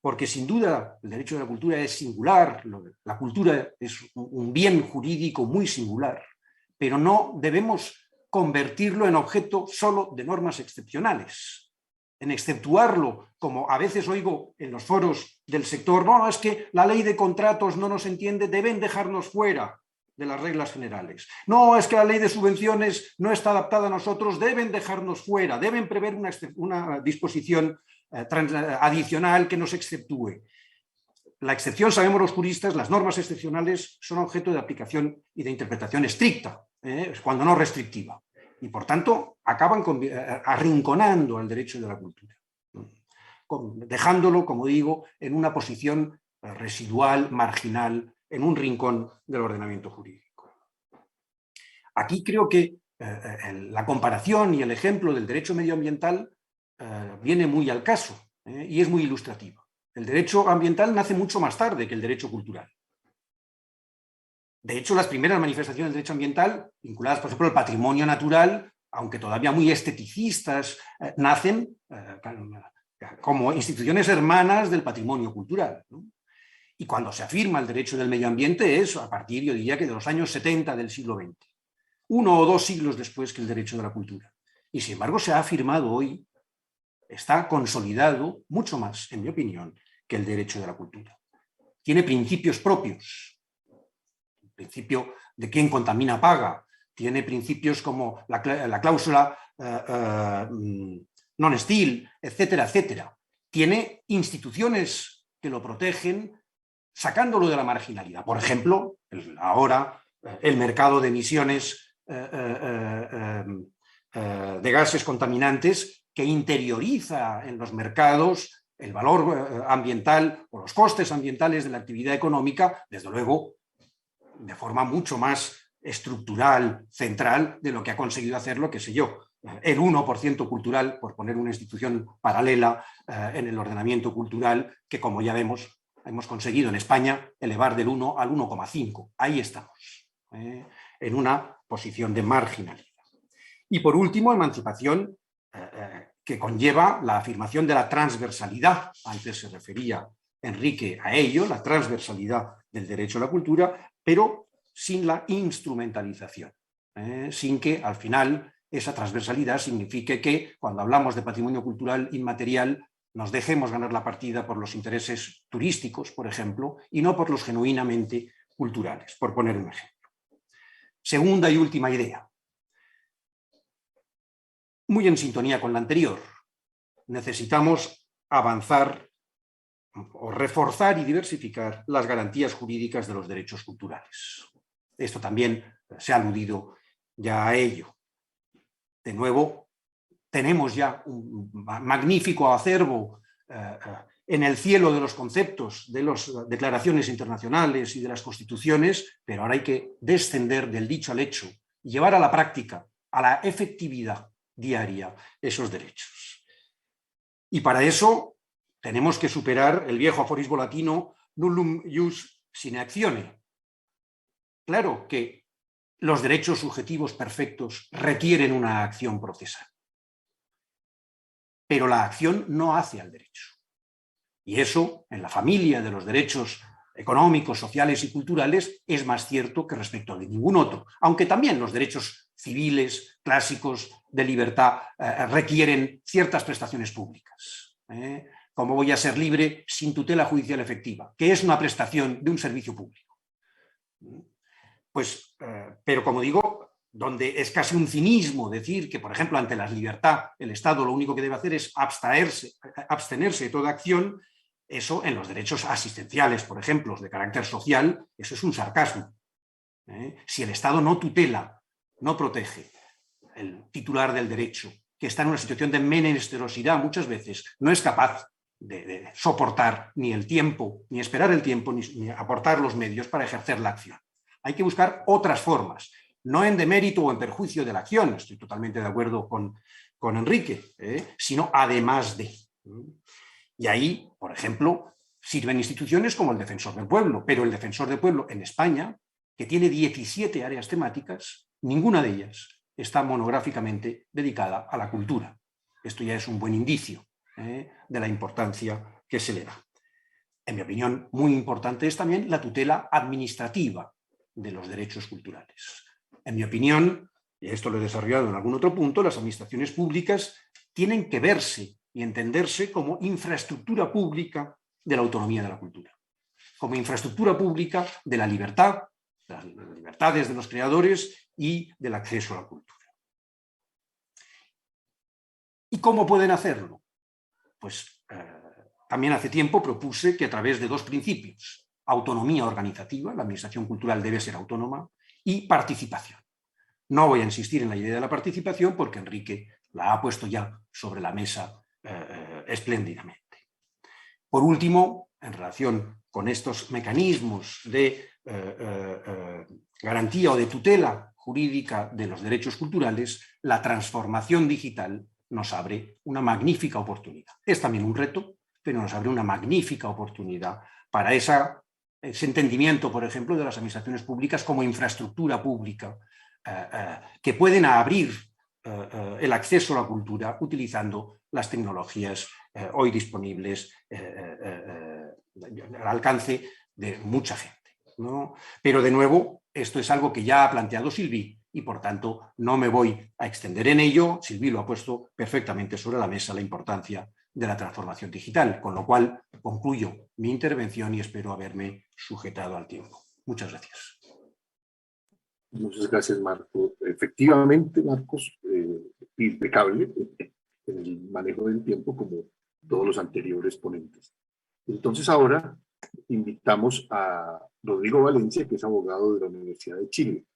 porque sin duda el derecho de la cultura es singular, la cultura es un bien jurídico muy singular, pero no debemos convertirlo en objeto solo de normas excepcionales, en exceptuarlo, como a veces oigo en los foros del sector, no, es que la ley de contratos no nos entiende, deben dejarnos fuera de las reglas generales. No, es que la ley de subvenciones no está adaptada a nosotros, deben dejarnos fuera, deben prever una disposición adicional que nos exceptúe. La excepción, sabemos los juristas, las normas excepcionales son objeto de aplicación y de interpretación estricta, cuando no restrictiva. Y por tanto, acaban arrinconando al derecho de la cultura, dejándolo, como digo, en una posición residual, marginal, en un rincón del ordenamiento jurídico. Aquí creo que la comparación y el ejemplo del derecho medioambiental viene muy al caso y es muy ilustrativo. El derecho ambiental nace mucho más tarde que el derecho cultural. De hecho, las primeras manifestaciones del derecho ambiental, vinculadas, por ejemplo, al patrimonio natural, aunque todavía muy esteticistas, nacen como instituciones hermanas del patrimonio cultural, ¿no? Y cuando se afirma el derecho del medio ambiente es a partir, yo diría, que de los años 70 del siglo XX, 1 o 2 siglos después que el derecho de la cultura. Y sin embargo se ha afirmado hoy, está consolidado mucho más, en mi opinión, que el derecho de la cultura. Tiene principios propios, el principio de quien contamina paga, tiene principios como la cláusula non-estil, etcétera, etcétera. Tiene instituciones que lo protegen, sacándolo de la marginalidad. Por ejemplo, ahora el mercado de emisiones de gases contaminantes que interioriza en los mercados el valor ambiental o los costes ambientales de la actividad económica, desde luego, de forma mucho más estructural, central, de lo que ha conseguido hacerlo, qué sé yo, el 1% cultural, por poner una institución paralela en el ordenamiento cultural, que como ya vemos, hemos conseguido en España elevar del 1 al 1,5. Ahí estamos, en una posición de marginalidad. Y por último, emancipación que conlleva la afirmación de la transversalidad. Antes se refería Enrique a ello, la transversalidad del derecho a la cultura, pero sin la instrumentalización, sin que al final esa transversalidad signifique que cuando hablamos de patrimonio cultural inmaterial nos dejemos ganar la partida por los intereses turísticos, por ejemplo, y no por los genuinamente culturales, por poner un ejemplo. Segunda y última idea. Muy en sintonía con la anterior, necesitamos avanzar o reforzar y diversificar las garantías jurídicas de los derechos culturales. Esto también se ha aludido ya a ello. De nuevo, tenemos ya un magnífico acervo en el cielo de los conceptos de las declaraciones internacionales y de las constituciones, pero ahora hay que descender del dicho al hecho y llevar a la práctica, a la efectividad diaria, esos derechos. Y para eso tenemos que superar el viejo aforismo latino nullum ius sine actione. Claro que los derechos subjetivos perfectos requieren una acción procesal, pero la acción no hace al derecho. Y eso, en la familia de los derechos económicos, sociales y culturales, es más cierto que respecto de ningún otro, aunque también los derechos civiles, clásicos, de libertad, requieren ciertas prestaciones públicas. ¿Cómo voy a ser libre sin tutela judicial efectiva? Que es una prestación de un servicio público. Pues, pero como digo, donde es casi un cinismo decir que, por ejemplo, ante la libertad, el Estado lo único que debe hacer es abstenerse de toda acción, eso en los derechos asistenciales, por ejemplo, de carácter social, eso es un sarcasmo. Si el Estado no tutela, no protege el titular del derecho, que está en una situación de menesterosidad muchas veces, no es capaz de soportar ni el tiempo, ni esperar el tiempo, ni aportar los medios para ejercer la acción. Hay que buscar otras formas, no en demérito o en perjuicio de la acción, estoy totalmente de acuerdo con Enrique, sino además de. Y ahí, por ejemplo, sirven instituciones como el Defensor del Pueblo, pero el Defensor del Pueblo en España, que tiene 17 áreas temáticas, ninguna de ellas está monográficamente dedicada a la cultura. Esto ya es un buen indicio de la importancia que se le da. En mi opinión, muy importante es también la tutela administrativa de los derechos culturales. En mi opinión, y esto lo he desarrollado en algún otro punto, las administraciones públicas tienen que verse y entenderse como infraestructura pública de la autonomía de la cultura, como infraestructura pública de la libertad, las libertades de los creadores y del acceso a la cultura. ¿Y cómo pueden hacerlo? Pues también hace tiempo propuse que a través de dos principios, autonomía organizativa, la administración cultural debe ser autónoma, y participación. No voy a insistir en la idea de la participación porque Enrique la ha puesto ya sobre la mesa espléndidamente. Por último, en relación con estos mecanismos de garantía o de tutela jurídica de los derechos culturales, la transformación digital nos abre una magnífica oportunidad. Es también un reto, pero nos abre una magnífica oportunidad para ese entendimiento, por ejemplo, de las administraciones públicas como infraestructura pública, que pueden abrir el acceso a la cultura utilizando las tecnologías hoy disponibles al alcance de mucha gente, ¿no? Pero de nuevo, esto es algo que ya ha planteado Sylvie y por tanto no me voy a extender en ello. Sylvie lo ha puesto perfectamente sobre la mesa, la importancia de la transformación digital, con lo cual concluyo mi intervención y espero haberme sujetado al tiempo. Muchas gracias. Muchas gracias, Marco. Efectivamente, Marcos, impecable en el manejo del tiempo, como todos los anteriores ponentes. Entonces ahora invitamos a Rodrigo Valencia, que es abogado de la Universidad de Chile.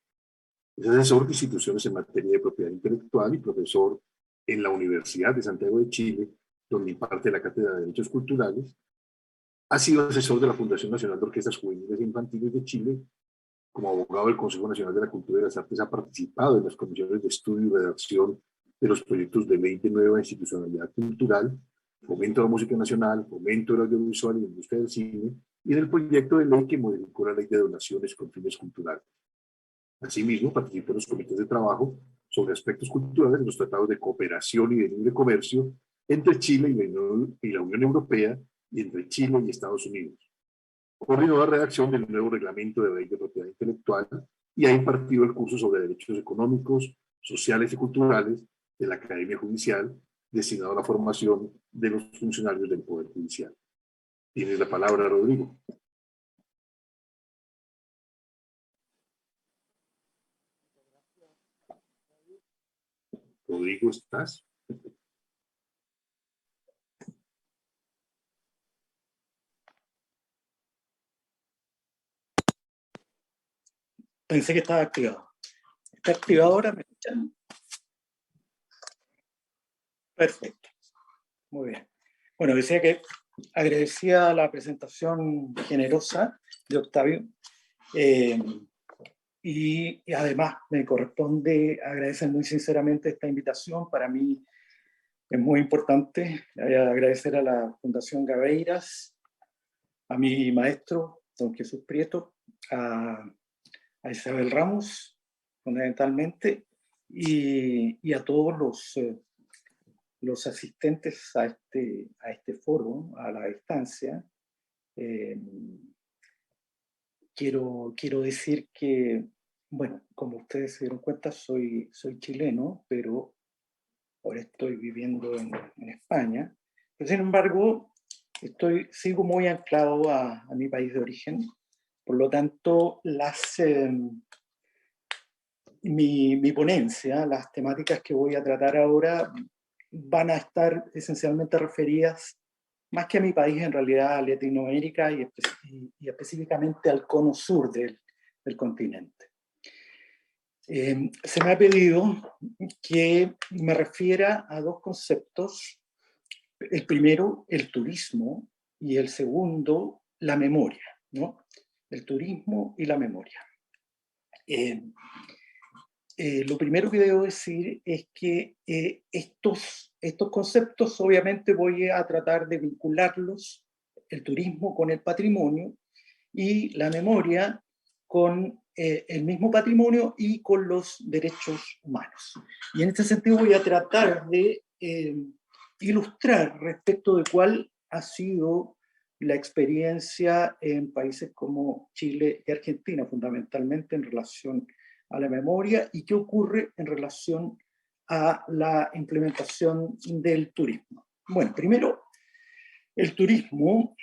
Es asesor de instituciones en materia de propiedad intelectual y profesor en la Universidad de Santiago de Chile, donde imparte la Cátedra de Derechos Culturales. Ha sido asesor de la Fundación Nacional de Orquestas Juveniles e Infantiles de Chile. Como abogado del Consejo Nacional de la Cultura y las Artes, ha participado en las comisiones de estudio y redacción de los proyectos de ley de nueva institucionalidad cultural, fomento de la música nacional, fomento del audiovisual y la industria del cine, y del proyecto de ley que modificó la ley de donaciones con fines culturales. Asimismo, participó en los comités de trabajo sobre aspectos culturales de los tratados de cooperación y de libre comercio entre Chile y la Unión Europea y entre Chile y Estados Unidos. Coordinó la redacción del nuevo reglamento de ley de propiedad intelectual y ha impartido el curso sobre derechos económicos, sociales y culturales de la Academia Judicial, destinado a la formación de los funcionarios del Poder Judicial. Tienes la palabra, Rodrigo. Rodrigo, ¿estás? Pensé que estaba activado. ¿Está activado ahora? ¿Me escuchan? Perfecto. Muy bien. Bueno, decía que agradecía la presentación generosa de Octavio y además me corresponde agradecer muy sinceramente esta invitación. Para mí es muy importante agradecer a la Fundación Gaveiras, a mi maestro, don Jesús Prieto, a Isabel Ramos, fundamentalmente, y a todos los asistentes a este foro, a la distancia. Quiero decir que, bueno, como ustedes se dieron cuenta, soy chileno, pero ahora estoy viviendo en España. Pero, sin embargo, sigo muy anclado a mi país de origen. Por lo tanto, mi ponencia, las temáticas que voy a tratar ahora, van a estar esencialmente referidas, más que a mi país, en realidad a Latinoamérica y específicamente al cono sur del continente. Se me ha pedido que me refiera a dos conceptos. El primero, el turismo, y el segundo, la memoria, ¿no? El turismo y la memoria. Lo primero que debo decir es que estos conceptos obviamente voy a tratar de vincularlos, el turismo con el patrimonio y la memoria con el mismo patrimonio y con los derechos humanos. Y en este sentido voy a tratar de ilustrar respecto de cuál ha sido la experiencia en países como Chile y Argentina, fundamentalmente en relación a la memoria, y qué ocurre en relación a la implementación del turismo. Bueno, primero, el turismo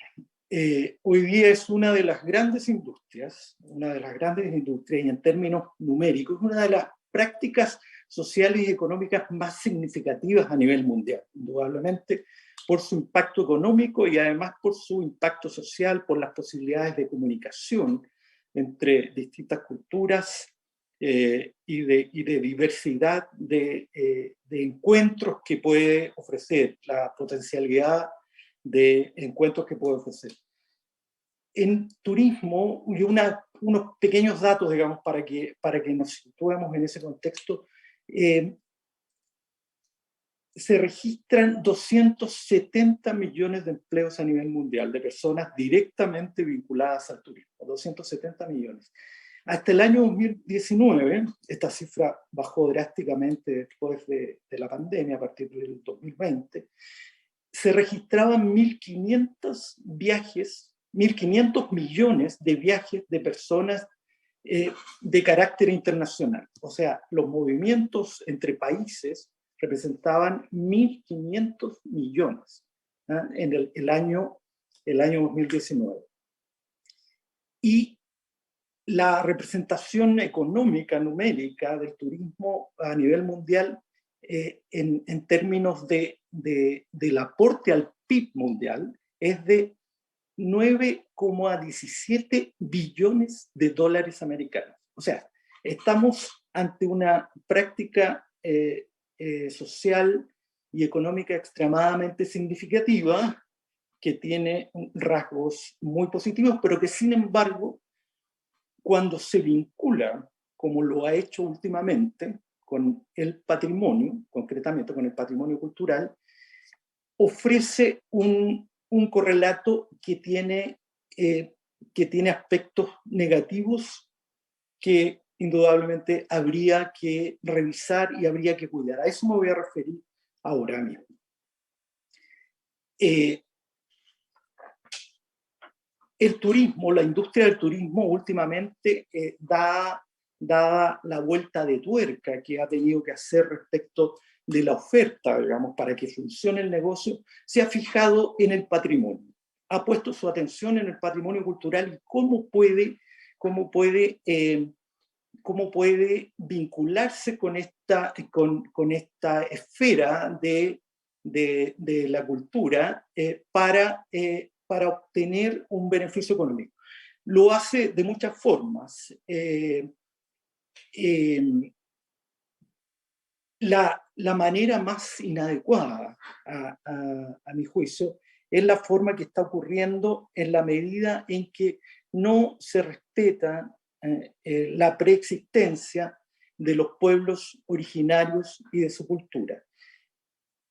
hoy día es una de las grandes industrias, y en términos numéricos, una de las prácticas sociales y económicas más significativas a nivel mundial, indudablemente por su impacto económico y además por su impacto social, por las posibilidades de comunicación entre distintas culturas y de diversidad de encuentros que puede ofrecer, la potencialidad de encuentros que puede ofrecer. En turismo, y una unos pequeños datos, digamos, para que nos situemos en ese contexto. Se registran 270 millones de empleos a nivel mundial, de personas directamente vinculadas al turismo, 270 millones. Hasta el año 2019, esta cifra bajó drásticamente después de la pandemia, a partir del 2020, se registraban 1.500 viajes, 1.500 millones de viajes de personas de carácter internacional. O sea, los movimientos entre países representaban 1.500 millones en el año 2019. Y la representación económica numérica del turismo a nivel mundial en términos del aporte al PIB mundial es de 9,17 billones de dólares americanos. O sea, estamos ante una práctica social y económica extremadamente significativa que tiene rasgos muy positivos, pero que sin embargo, cuando se vincula, como lo ha hecho últimamente, con el patrimonio, concretamente con el patrimonio cultural, ofrece un correlato que tiene aspectos negativos que indudablemente habría que revisar y habría que cuidar. A eso me voy a referir ahora mismo. El turismo, la industria del turismo últimamente dada la vuelta de tuerca que ha tenido que hacer respecto de la oferta, digamos, para que funcione el negocio, se ha fijado en el patrimonio, ha puesto su atención en el patrimonio cultural y cómo puede vincularse con esta esfera de la cultura para obtener un beneficio económico. Lo hace de muchas formas. La manera más inadecuada, a mi juicio, es la forma que está ocurriendo en la medida en que no se respeta la preexistencia de los pueblos originarios y de su cultura.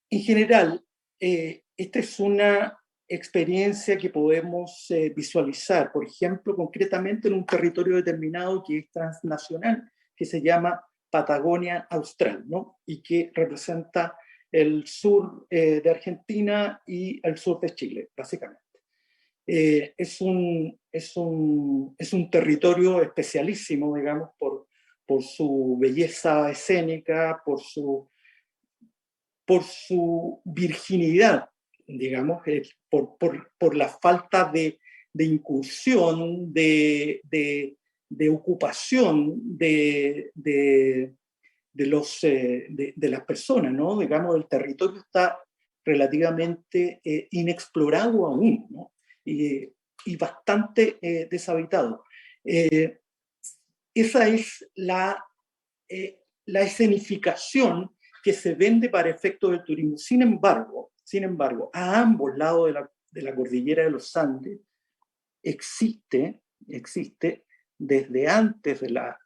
En general, esta es una experiencia que podemos visualizar, por ejemplo, concretamente en un territorio determinado que es transnacional, que se llama Patagonia Austral, ¿no? Y que representa el sur de Argentina y el sur de Chile, básicamente. Es un territorio especialísimo, digamos, por su belleza escénica, por su virginidad, digamos, por la falta de incursión, de ocupación de las personas, ¿no? Digamos, el territorio está relativamente inexplorado aún, ¿no? Y bastante deshabitado. Esa es la escenificación que se vende para efectos del turismo. Sin embargo, a ambos lados de la cordillera de los Andes existe desde antes de la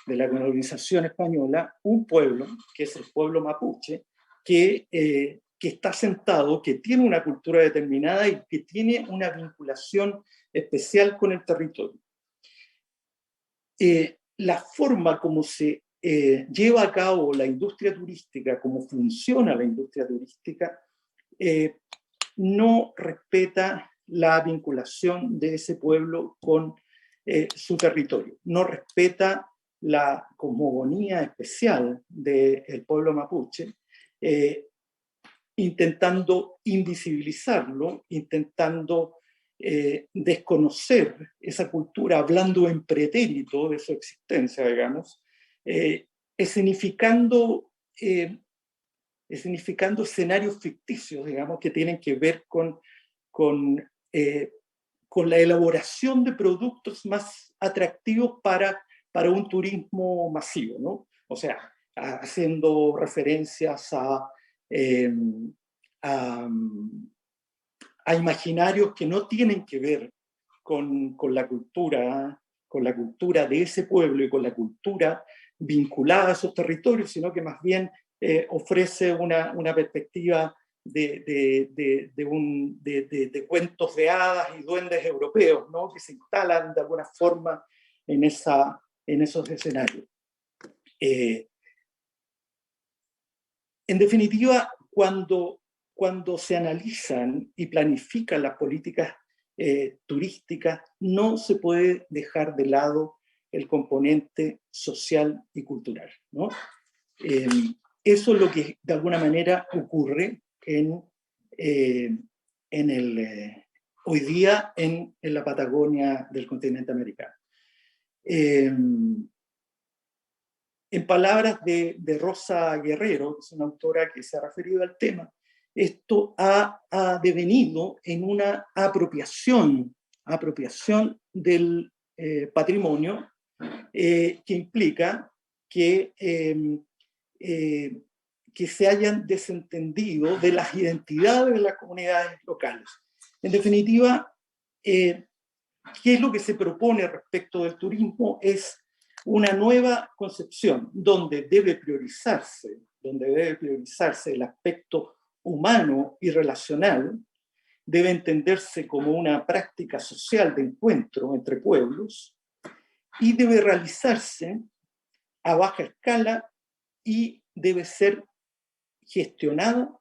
colonización española un pueblo, que es el pueblo mapuche, que está asentado, que tiene una cultura determinada y que tiene una vinculación especial con el territorio. La forma como se lleva a cabo la industria turística, cómo funciona la industria turística, no respeta la vinculación de ese pueblo con su territorio, no respeta la cosmogonía especial del pueblo mapuche, intentando invisibilizarlo, intentando desconocer esa cultura, hablando en pretérito de su existencia, digamos, escenificando escenarios ficticios, digamos, que tienen que ver con la elaboración de productos más atractivos para un turismo masivo, ¿no? O sea, haciendo referencias a imaginarios que no tienen que ver con la cultura la cultura de ese pueblo y con la cultura vinculada a esos territorios, sino que más bien ofrece una perspectiva de cuentos de hadas y duendes europeos, ¿no? Que se instalan de alguna forma en esos escenarios. En definitiva, cuando se analizan y planifican las políticas turísticas, no se puede dejar de lado el componente social y cultural, ¿no? Eso es lo que de alguna manera ocurre hoy día en la Patagonia del continente americano. En palabras de Rosa Guerrero, que es una autora que se ha referido al tema, esto ha devenido en una apropiación del patrimonio que implica que se hayan desentendido de las identidades de las comunidades locales. En definitiva, ¿qué es lo que se propone respecto del turismo? Es una nueva concepción donde debe priorizarse el aspecto humano y relacional, debe entenderse como una práctica social de encuentro entre pueblos y debe realizarse a baja escala y debe ser gestionada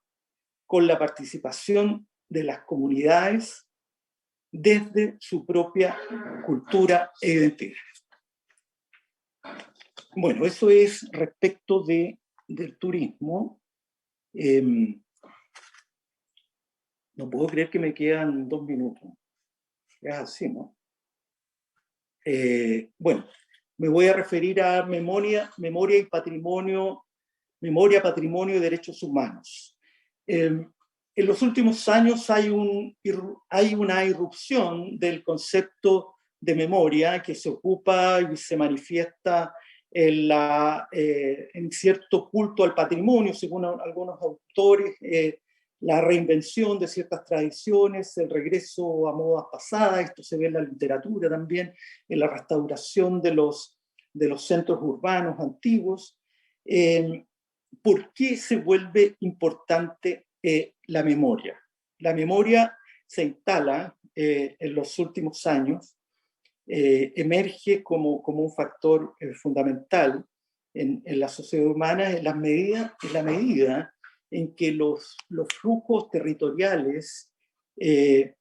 con la participación de las comunidades desde su propia cultura e identidad. Bueno, eso es respecto del turismo. No puedo creer que me quedan 2 minutos. Es así, ¿no? Bueno, me voy a referir a memoria y patrimonio, memoria, patrimonio y derechos humanos. En los últimos años hay una irrupción del concepto de memoria que se ocupa y se manifiesta en cierto culto al patrimonio, según algunos autores, la reinvención de ciertas tradiciones, el regreso a modas pasadas. Esto se ve en la literatura también, en la restauración de los centros urbanos antiguos. ¿Por qué se vuelve importante la memoria? La memoria se instala en los últimos años, emerge como un factor fundamental en la sociedad humana en la medida en que los flujos territoriales de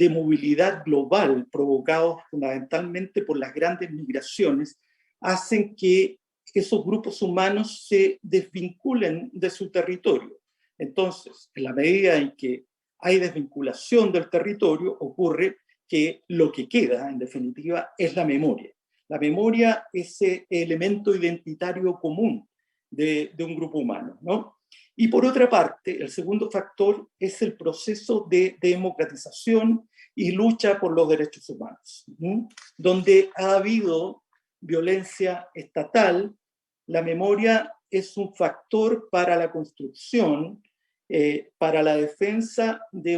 movilidad global provocados fundamentalmente por las grandes migraciones hacen que esos grupos humanos se desvinculen de su territorio. Entonces, en la medida en que hay desvinculación del territorio, ocurre que lo que queda, en definitiva, es la memoria. La memoria es ese elemento identitario común de un grupo humano, ¿no? Y por otra parte, el segundo factor es el proceso de democratización y lucha por los derechos humanos, ¿sí? Donde ha habido violencia estatal, la memoria es un factor para la construcción, para la defensa de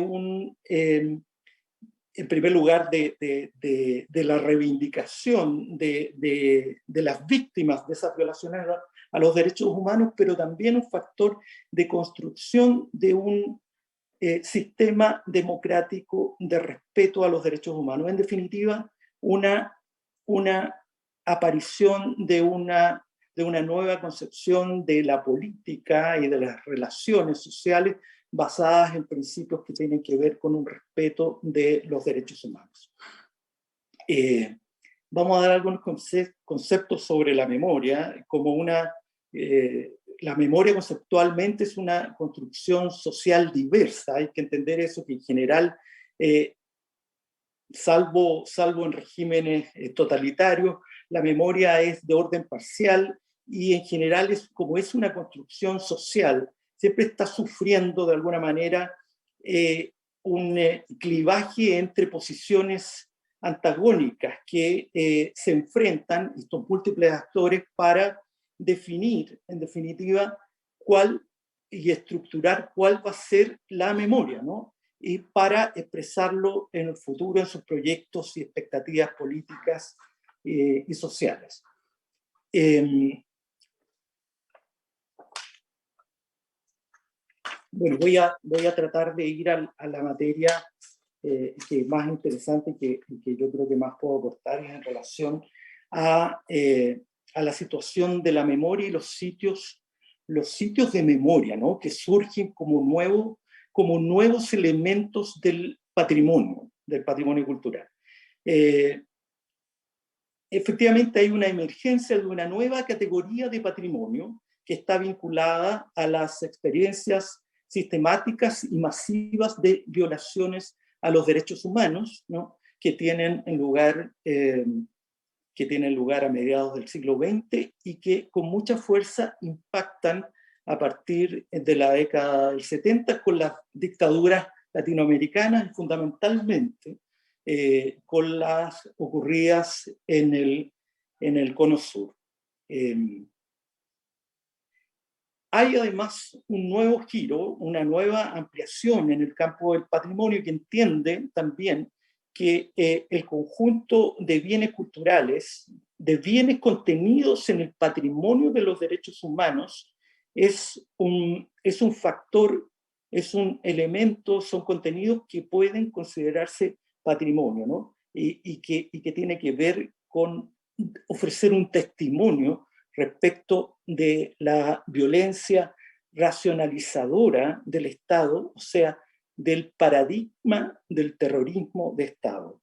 en primer lugar, de la reivindicación de las víctimas de esas violaciones a los derechos humanos, pero también un factor de construcción de un sistema democrático de respeto a los derechos humanos. En definitiva, una aparición de una nueva concepción de la política y de las relaciones sociales basadas en principios que tienen que ver con un respeto de los derechos humanos. Vamos a dar algunos conceptos sobre la memoria, como la memoria conceptualmente es una construcción social diversa. Hay que entender eso, que en general, salvo en regímenes totalitarios, la memoria es de orden parcial y en general, como es una construcción social, siempre está sufriendo de alguna manera un clivaje entre posiciones antagónicas que se enfrentan, estos múltiples actores, para definir, en definitiva, y estructurar cuál va a ser la memoria, ¿no? Y para expresarlo en el futuro, en sus proyectos y expectativas políticas y sociales. Bueno, voy a tratar de ir a la materia que es más interesante y que yo creo que más puedo aportar en relación a la situación de la memoria y los sitios de memoria, ¿no? Que surgen como nuevos elementos del patrimonio cultural. Efectivamente hay una emergencia de una nueva categoría de patrimonio que está vinculada a las experiencias sistemáticas y masivas de violaciones a los derechos humanos, ¿no? que tienen lugar a mediados del siglo XX y que con mucha fuerza impactan a partir de la década del 70 con las dictaduras latinoamericanas y fundamentalmente con las ocurridas en el Cono Sur. Hay además un nuevo giro, una nueva ampliación en el campo del patrimonio que entiende también que el conjunto de bienes culturales, de bienes contenidos en el patrimonio de los derechos humanos, es un factor, es un elemento, son contenidos que pueden considerarse patrimonio, ¿no? y que tiene que ver con ofrecer un testimonio respecto de la violencia racionalizadora del Estado, o sea, del paradigma del terrorismo de Estado.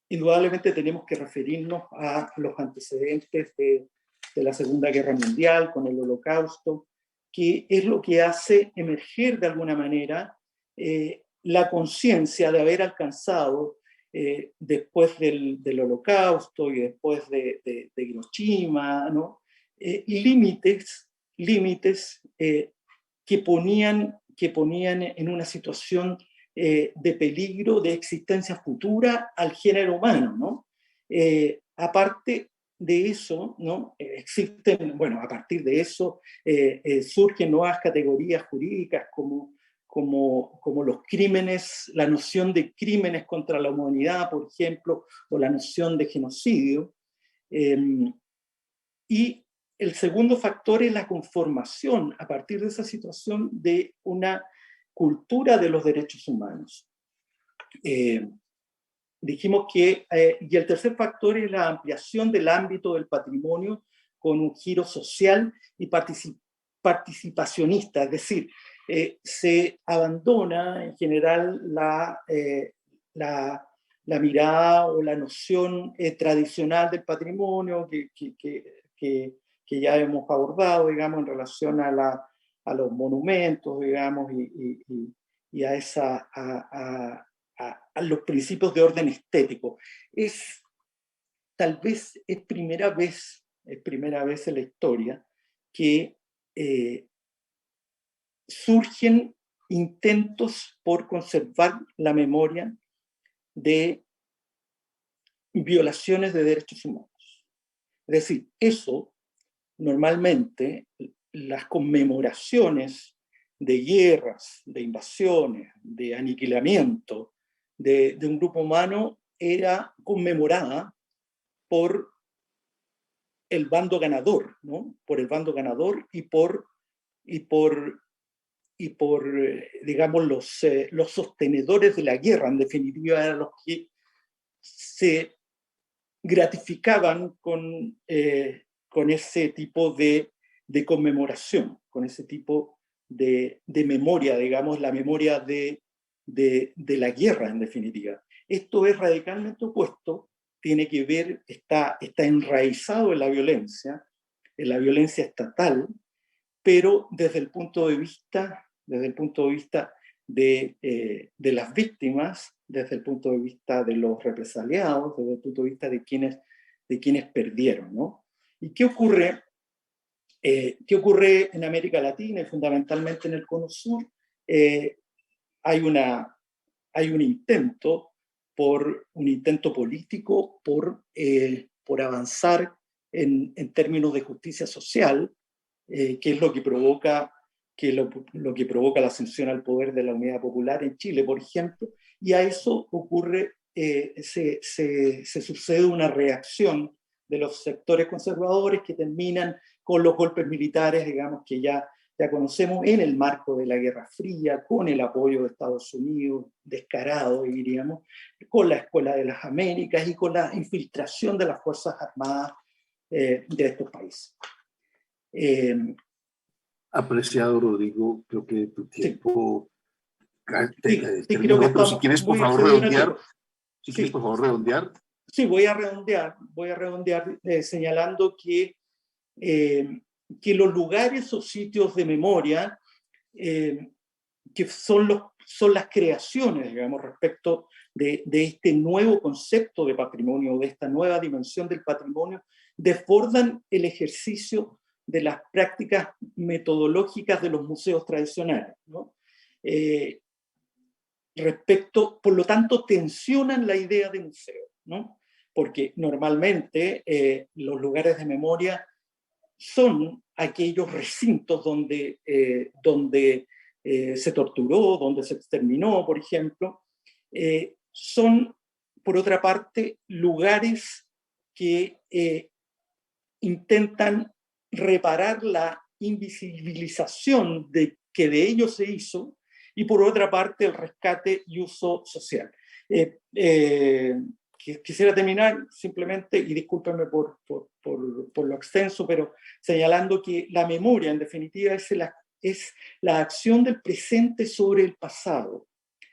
Indudablemente tenemos que referirnos a los antecedentes de la Segunda Guerra Mundial, con el Holocausto, que es lo que hace emerger de alguna manera la conciencia de haber alcanzado después del Holocausto y después de Hiroshima, ¿no? límites que ponían en una situación de peligro de existencia futura al género humano, ¿no? Aparte de eso, ¿no? A partir de eso surgen nuevas categorías jurídicas como los crímenes, la noción de crímenes contra la humanidad, por ejemplo, o la noción de genocidio. Y el segundo factor es la conformación, a partir de esa situación, de una cultura de los derechos humanos. Dijimos que, y el tercer factor es la ampliación del ámbito del patrimonio con un giro social y participacionista, es decir, se abandona en general la mirada o la noción tradicional del patrimonio que ya hemos abordado, digamos, en relación a los monumentos, digamos, y a los principios de orden estético. Tal vez es primera vez en la historia que surgen intentos por conservar la memoria de violaciones de derechos humanos. Es decir, eso normalmente, las conmemoraciones de guerras, de invasiones, de aniquilamiento de un grupo humano era conmemorada por el bando ganador, ¿no? Por el bando ganador y por digamos, los sostenedores de la guerra, en definitiva, eran los que se gratificaban con ese tipo de conmemoración, con ese tipo de memoria, digamos, la memoria de la guerra, en definitiva. Esto es radicalmente opuesto, tiene que ver, está enraizado en la violencia estatal, pero desde el punto de vista de las víctimas, desde el punto de vista de los represaliados, desde el punto de vista de quienes perdieron, ¿no? ¿Y qué ocurre en América Latina y fundamentalmente en el Cono Sur? Hay un intento político por avanzar en términos de justicia social, que es lo que provoca la ascensión al poder de la Unidad Popular en Chile, por ejemplo, y a eso ocurre se sucede una reacción de los sectores conservadores que terminan con los golpes militares, digamos, que ya conocemos en el marco de la Guerra Fría, con el apoyo de Estados Unidos, descarado, diríamos, con la Escuela de las Américas y con la infiltración de las Fuerzas Armadas de estos países. Apreciado, Rodrigo, creo que tu tiempo... Sí, creo que pero si quieres, por favor, redondear. Si quieres, por favor, redondear. Sí, voy a redondear señalando que los lugares o sitios de memoria que son las creaciones, digamos, respecto de este nuevo concepto de patrimonio, de esta nueva dimensión del patrimonio, desbordan el ejercicio de las prácticas metodológicas de los museos tradicionales, ¿no? Por lo tanto, tensionan la idea de museo, ¿no? Porque normalmente los lugares de memoria son aquellos recintos donde se torturó, donde se exterminó, por ejemplo. Son, por otra parte, lugares que intentan reparar la invisibilización que de ellos se hizo, y por otra parte el rescate y uso social. Quisiera terminar simplemente, y discúlpenme por lo extenso, pero señalando que la memoria, en definitiva, es la acción del presente sobre el pasado.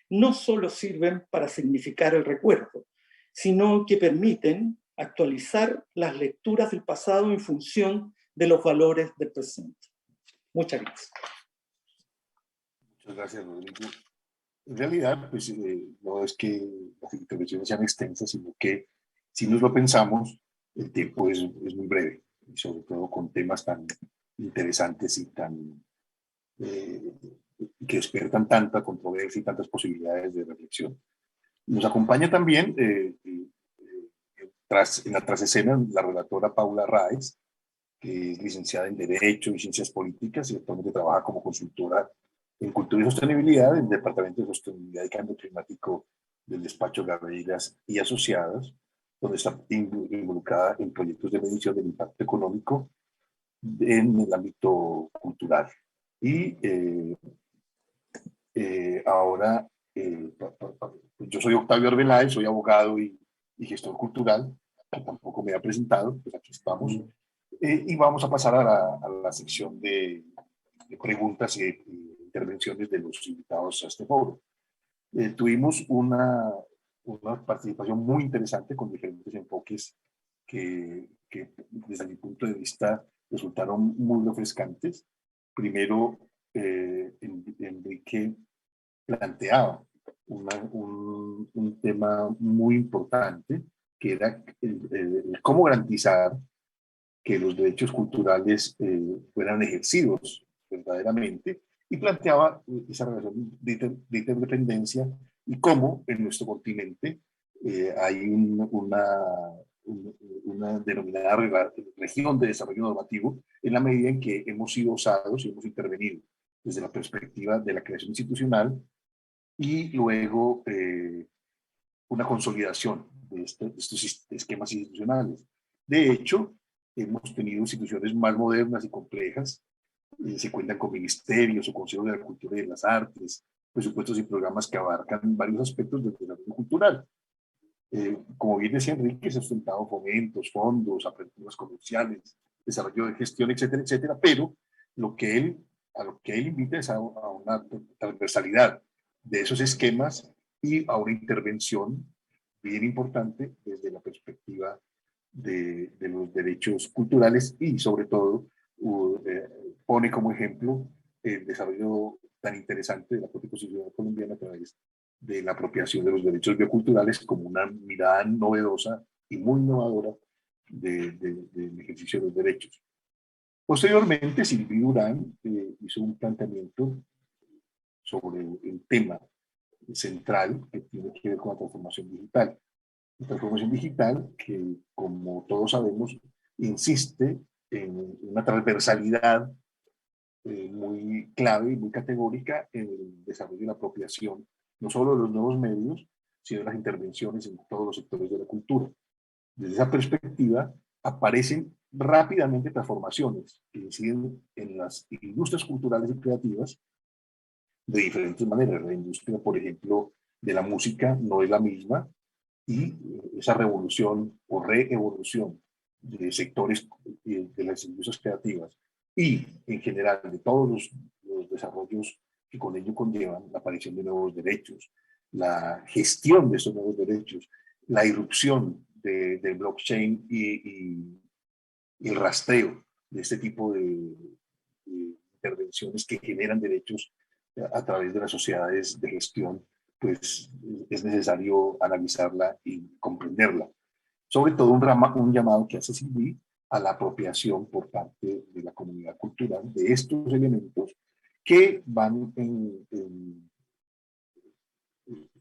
No solo sirven para significar el recuerdo, sino que permiten actualizar las lecturas del pasado en función de los valores del presente. Muchas gracias. Muchas gracias, Rodrigo. En realidad, pues, no es que las intervenciones sean extensas, sino que si nos lo pensamos, el tiempo es muy breve, y sobre todo con temas tan interesantes y tan que despiertan tanta controversia y tantas posibilidades de reflexión. Nos acompaña también, en la trasescena, la relatora Paula Raez, que es licenciada en Derecho y Ciencias Políticas y actualmente trabaja como consultora en Cultura y Sostenibilidad en el Departamento de Sostenibilidad y Cambio Climático del despacho Garreiras y Asociadas, donde está involucrada en proyectos de medición del impacto económico en el ámbito cultural. Y ahora, yo soy Octavio Arbeláez, soy abogado y gestor cultural, que tampoco me ha presentado, pues aquí estamos. Y vamos a pasar a la sección de preguntas y intervenciones de los invitados a este foro. Tuvimos una participación muy interesante con diferentes enfoques que desde mi punto de vista resultaron muy refrescantes. Primero, Enrique planteaba un tema muy importante, que era cómo garantizar que los derechos culturales fueran ejercidos verdaderamente, y planteaba esa relación de interdependencia y cómo en nuestro continente hay una denominada región de desarrollo normativo, en la medida en que hemos sido osados y hemos intervenido desde la perspectiva de la creación institucional y luego una consolidación de estos esquemas institucionales. De hecho, hemos tenido instituciones más modernas y complejas, se cuentan con ministerios o consejos de la cultura y de las artes, presupuestos y programas que abarcan varios aspectos del desarrollo cultural. Como bien decía Enrique, se han sustentado fomentos, fondos, aperturas comerciales, desarrollo de gestión, etcétera, etcétera, pero a lo que él invita es a una transversalidad de esos esquemas y a una intervención bien importante desde la perspectiva de los derechos culturales y sobre todo pone como ejemplo el desarrollo tan interesante de la propia Constitución colombiana a través de la apropiación de los derechos bioculturales como una mirada novedosa y muy innovadora del ejercicio de los derechos. Posteriormente, Silvi Durán hizo un planteamiento sobre el tema central que tiene que ver con la transformación digital. La transformación digital que, como todos sabemos, insiste en una transversalidad muy clave y muy categórica en el desarrollo y la apropiación, no solo de los nuevos medios, sino las intervenciones en todos los sectores de la cultura. Desde esa perspectiva, aparecen rápidamente transformaciones que inciden en las industrias culturales y creativas de diferentes maneras. La industria, por ejemplo, de la música no es la misma, y esa revolución o reevolución de sectores de las industrias creativas y en general de todos los desarrollos que con ello conllevan la aparición de nuevos derechos, la gestión de esos nuevos derechos, la irrupción del blockchain y el rastreo de este tipo de intervenciones que generan derechos a través de las sociedades de gestión, pues es necesario analizarla y comprenderla. Sobre todo un llamado que hace CIVI a la apropiación por parte de la comunidad cultural de estos elementos que van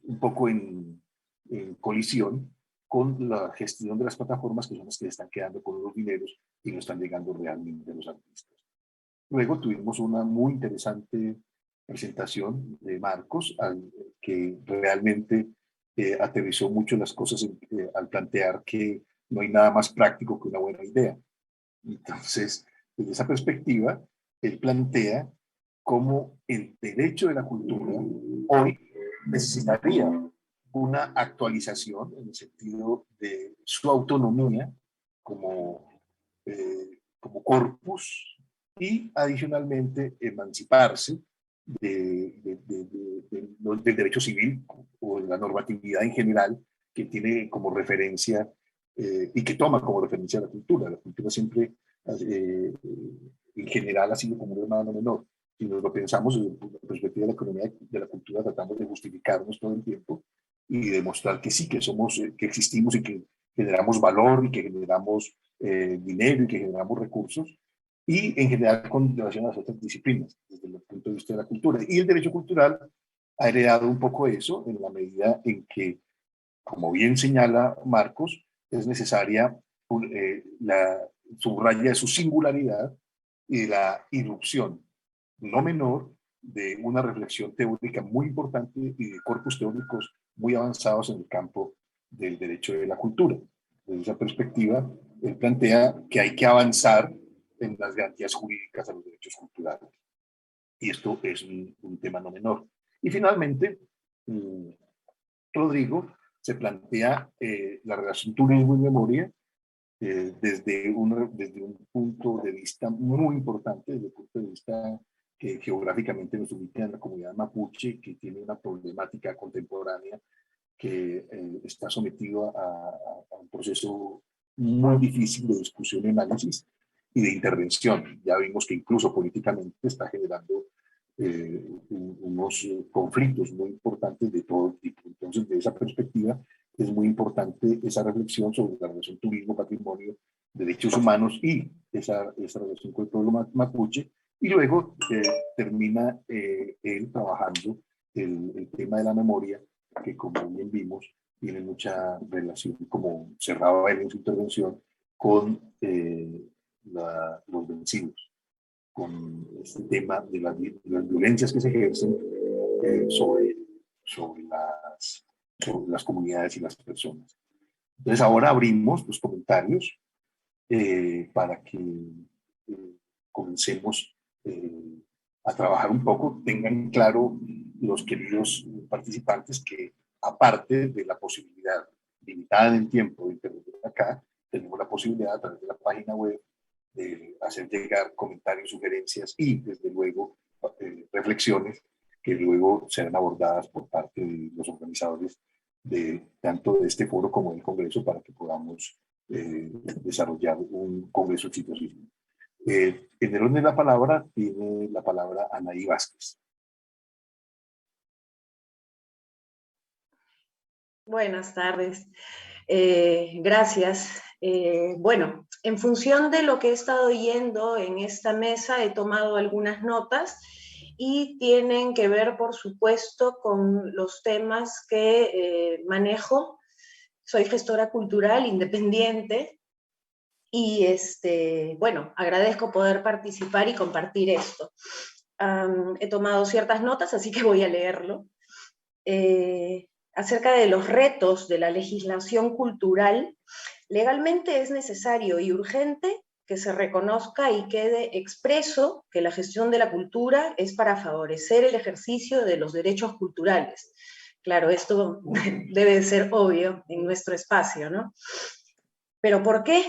un poco en colisión con la gestión de las plataformas, que son las que están quedando con los dineros y no están llegando realmente a los artistas. Luego tuvimos una muy interesante presentación de Marcos, que realmente aterrizó mucho las cosas al plantear que no hay nada más práctico que una buena idea. Entonces, desde esa perspectiva, él plantea cómo el derecho de la cultura hoy necesitaría una actualización en el sentido de su autonomía como corpus y adicionalmente emanciparse del derecho civil o de la normatividad en general que tiene como referencia y que toma como referencia la cultura. La cultura siempre en general ha sido como un hermano menor. Si nos lo pensamos desde la perspectiva de la economía de la cultura, tratamos de justificarnos todo el tiempo y demostrar que sí, que somos, que existimos y que generamos valor y que generamos dinero y que generamos recursos, y en general con relación a las otras disciplinas, desde el punto de vista de la cultura. Y el derecho cultural ha heredado un poco eso en la medida en que, como bien señala Marcos, es necesaria la subraya de su singularidad y de la irrupción no menor de una reflexión teórica muy importante y de corpus teóricos muy avanzados en el campo del derecho de la cultura. Desde esa perspectiva, él plantea que hay que avanzar en las garantías jurídicas a los derechos culturales. Y esto es un tema no menor. Y finalmente, Rodrigo se plantea la relación turismo y memoria desde un punto de vista muy importante, desde el punto de vista que geográficamente nos ubica en la comunidad mapuche, que tiene una problemática contemporánea que está sometido a un proceso muy difícil de discusión y análisis y de intervención. Ya vimos que incluso políticamente está generando unos conflictos muy importantes de todo tipo. Entonces, de esa perspectiva, es muy importante esa reflexión sobre la relación turismo-patrimonio, derechos humanos y esa relación con el pueblo mapuche. Y luego termina él trabajando el tema de la memoria, que como bien vimos, tiene mucha relación, como cerraba él en su intervención, con los vencidos, con este tema de las violencias que se ejercen sobre las comunidades y las personas. Entonces ahora abrimos los comentarios para que comencemos a trabajar un poco. Tengan claro los queridos participantes que aparte de la posibilidad limitada en el tiempo de intervenir acá, tenemos la posibilidad a través de la página web de hacer llegar comentarios, sugerencias y desde luego reflexiones que luego serán abordadas por parte de los organizadores tanto de este foro como del Congreso para que podamos desarrollar un Congreso exitosísimo. En el orden de la palabra tiene la palabra Anaí Vázquez. Buenas tardes. Gracias. Bueno, en función de lo que he estado oyendo en esta mesa, he tomado algunas notas y tienen que ver, por supuesto, con los temas que manejo. Soy gestora cultural independiente y, bueno, agradezco poder participar y compartir esto. He tomado ciertas notas, así que voy a leerlo. acerca de los retos de la legislación cultural, legalmente es necesario y urgente que se reconozca y quede expreso que la gestión de la cultura es para favorecer el ejercicio de los derechos culturales. Claro, esto debe ser obvio en nuestro espacio, ¿no? ¿Pero por qué?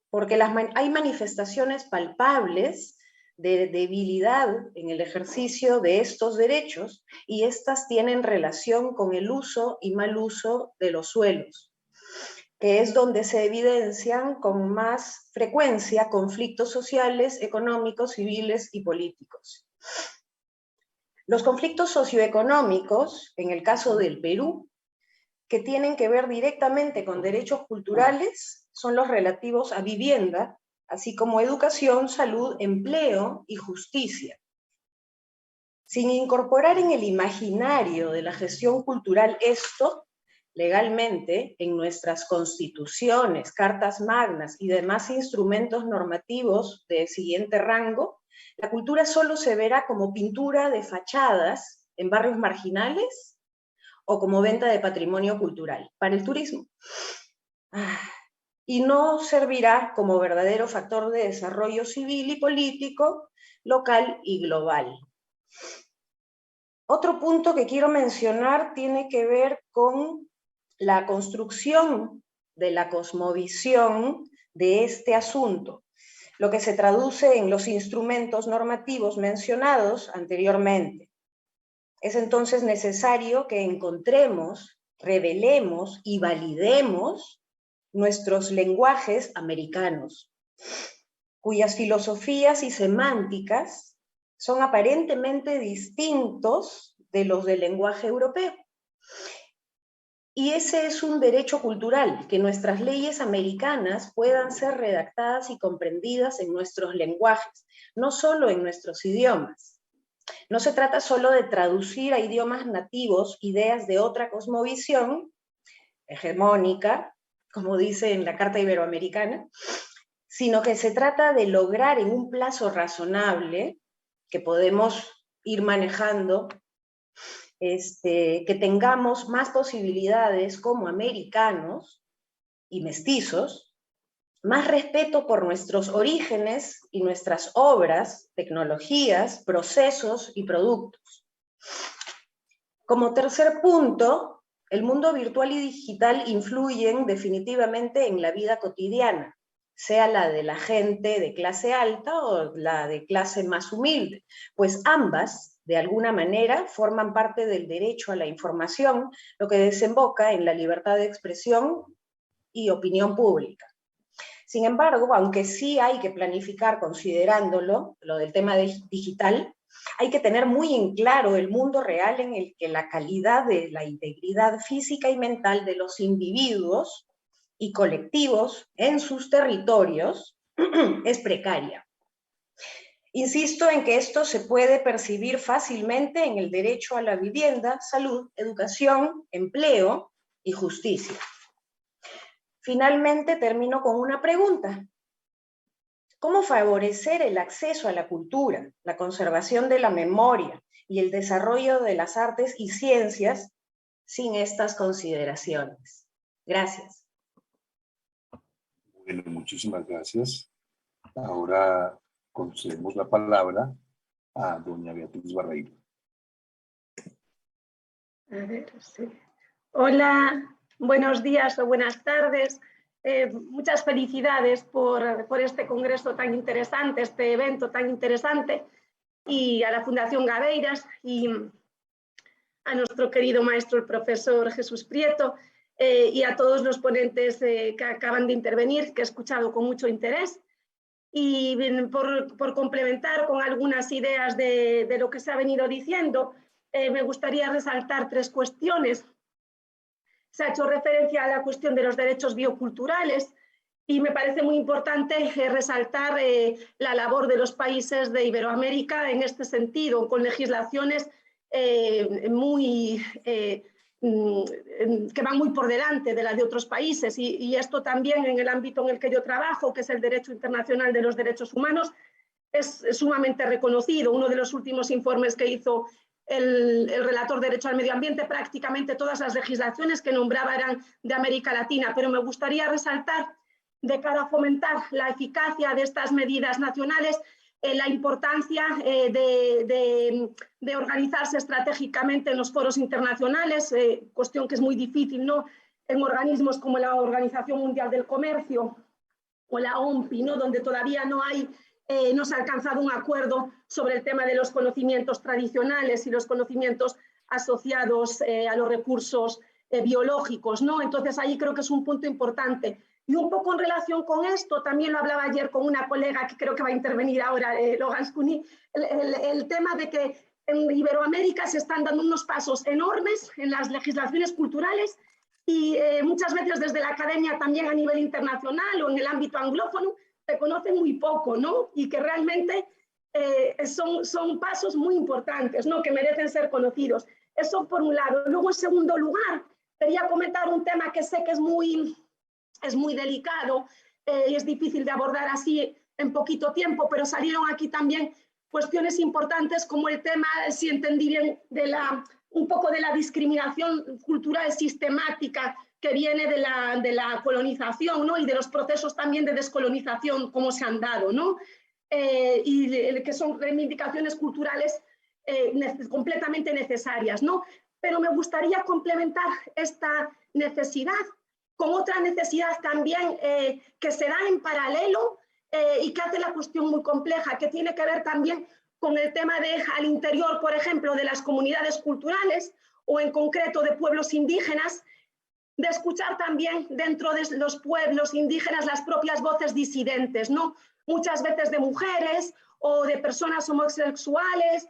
Porque hay manifestaciones palpables de debilidad en el ejercicio de estos derechos y estas tienen relación con el uso y mal uso de los suelos, que es donde se evidencian con más frecuencia conflictos sociales, económicos, civiles y políticos. Los conflictos socioeconómicos, en el caso del Perú, que tienen que ver directamente con derechos culturales, son los relativos a vivienda, así como educación, salud, empleo y justicia. Sin incorporar en el imaginario de la gestión cultural esto, legalmente, en nuestras constituciones, cartas magnas y demás instrumentos normativos de siguiente rango, la cultura solo se verá como pintura de fachadas en barrios marginales o como venta de patrimonio cultural para el turismo. Y no servirá como verdadero factor de desarrollo civil y político, local y global. Otro punto que quiero mencionar tiene que ver con la construcción de la cosmovisión de este asunto, lo que se traduce en los instrumentos normativos mencionados anteriormente. Es entonces necesario que encontremos, revelemos y validemos nuestros lenguajes americanos, cuyas filosofías y semánticas son aparentemente distintos de los del lenguaje europeo. Y ese es un derecho cultural, que nuestras leyes americanas puedan ser redactadas y comprendidas en nuestros lenguajes, no solo en nuestros idiomas. No se trata solo de traducir a idiomas nativos ideas de otra cosmovisión hegemónica, como dice en la Carta Iberoamericana, sino que se trata de lograr en un plazo razonable, que podemos ir manejando, que tengamos más posibilidades como americanos y mestizos, más respeto por nuestros orígenes y nuestras obras, tecnologías, procesos y productos. Como tercer punto, el mundo virtual y digital influyen definitivamente en la vida cotidiana, sea la de la gente de clase alta o la de clase más humilde, pues ambas, de alguna manera, forman parte del derecho a la información, lo que desemboca en la libertad de expresión y opinión pública. Sin embargo, aunque sí hay que planificar considerándolo, lo del tema digital, hay que tener muy en claro el mundo real en el que la calidad de la integridad física y mental de los individuos y colectivos en sus territorios es precaria. Insisto en que esto se puede percibir fácilmente en el derecho a la vivienda, salud, educación, empleo y justicia. Finalmente termino con una pregunta. ¿Cómo favorecer el acceso a la cultura, la conservación de la memoria y el desarrollo de las artes y ciencias sin estas consideraciones? Gracias. Bueno, muchísimas gracias. Ahora concedemos la palabra a doña Beatriz Barreiro. A ver, sí. Hola, buenos días o buenas tardes. Muchas felicidades por este congreso tan interesante, este evento tan interesante, y a la Fundación Gabeiras y a nuestro querido maestro, el profesor Jesús Prieto, y a todos los ponentes que acaban de intervenir, que he escuchado con mucho interés. Y por complementar con algunas ideas de lo que se ha venido diciendo, me gustaría resaltar tres cuestiones. Se ha hecho referencia a la cuestión de los derechos bioculturales y me parece muy importante resaltar la labor de los países de Iberoamérica en este sentido, con legislaciones que van muy por delante de las de otros países, y esto también en el ámbito en el que yo trabajo, que es el derecho internacional de los derechos humanos, es sumamente reconocido. Uno de los últimos informes que hizo el relator de Derecho al Medio Ambiente, prácticamente todas las legislaciones que nombraba eran de América Latina, pero me gustaría resaltar, de cara a fomentar la eficacia de estas medidas nacionales, la importancia de organizarse estratégicamente en los foros internacionales, cuestión que es muy difícil, ¿no?, en organismos como la Organización Mundial del Comercio o la OMPI, ¿no?, donde todavía no se ha alcanzado un acuerdo sobre el tema de los conocimientos tradicionales y los conocimientos asociados a los recursos biológicos, ¿no? Entonces ahí creo que es un punto importante. Y un poco en relación con esto, también lo hablaba ayer con una colega que creo que va a intervenir ahora, Logan Scunney, el tema de que en Iberoamérica se están dando unos pasos enormes en las legislaciones culturales y muchas veces desde la academia también a nivel internacional o en el ámbito anglófono se conocen muy poco, ¿no? Y que realmente son pasos muy importantes, ¿no?, que merecen ser conocidos. Eso por un lado. Luego, en segundo lugar, quería comentar un tema que sé que es muy delicado y es difícil de abordar así en poquito tiempo, pero salieron aquí también cuestiones importantes como el tema, si entendí bien, un poco de la discriminación cultural sistemática que viene de la colonización, ¿no?, y de los procesos también de descolonización, cómo se han dado, ¿no? Y que son reivindicaciones culturales completamente necesarias, ¿no? Pero me gustaría complementar esta necesidad con otra necesidad también que se da en paralelo y que hace la cuestión muy compleja, que tiene que ver también con el tema al interior, por ejemplo, de las comunidades culturales o en concreto de pueblos indígenas, de escuchar también dentro de los pueblos indígenas las propias voces disidentes, ¿no? Muchas veces de mujeres o de personas homosexuales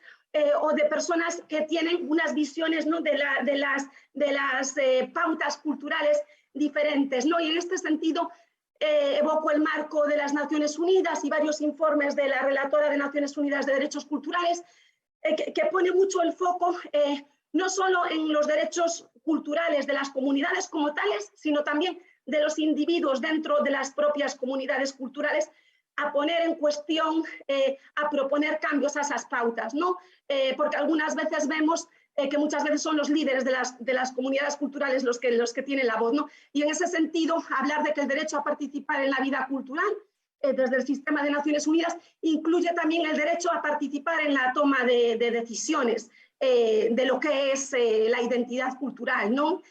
o de personas que tienen unas visiones, ¿no?, de las pautas culturales diferentes, ¿no? Y en este sentido evoco el marco de las Naciones Unidas y varios informes de la relatora de Naciones Unidas de Derechos Culturales que pone mucho el foco no solo en los derechos culturales de las comunidades como tales, sino también de los individuos dentro de las propias comunidades culturales, a poner en cuestión, a proponer cambios a esas pautas, ¿no? Porque algunas veces vemos que muchas veces son los líderes de las comunidades culturales los que tienen la voz, ¿no? Y en ese sentido, hablar de que el derecho a participar en la vida cultural desde el sistema de Naciones Unidas incluye también el derecho a participar en la toma de decisiones de lo que es la identidad cultural, ¿no?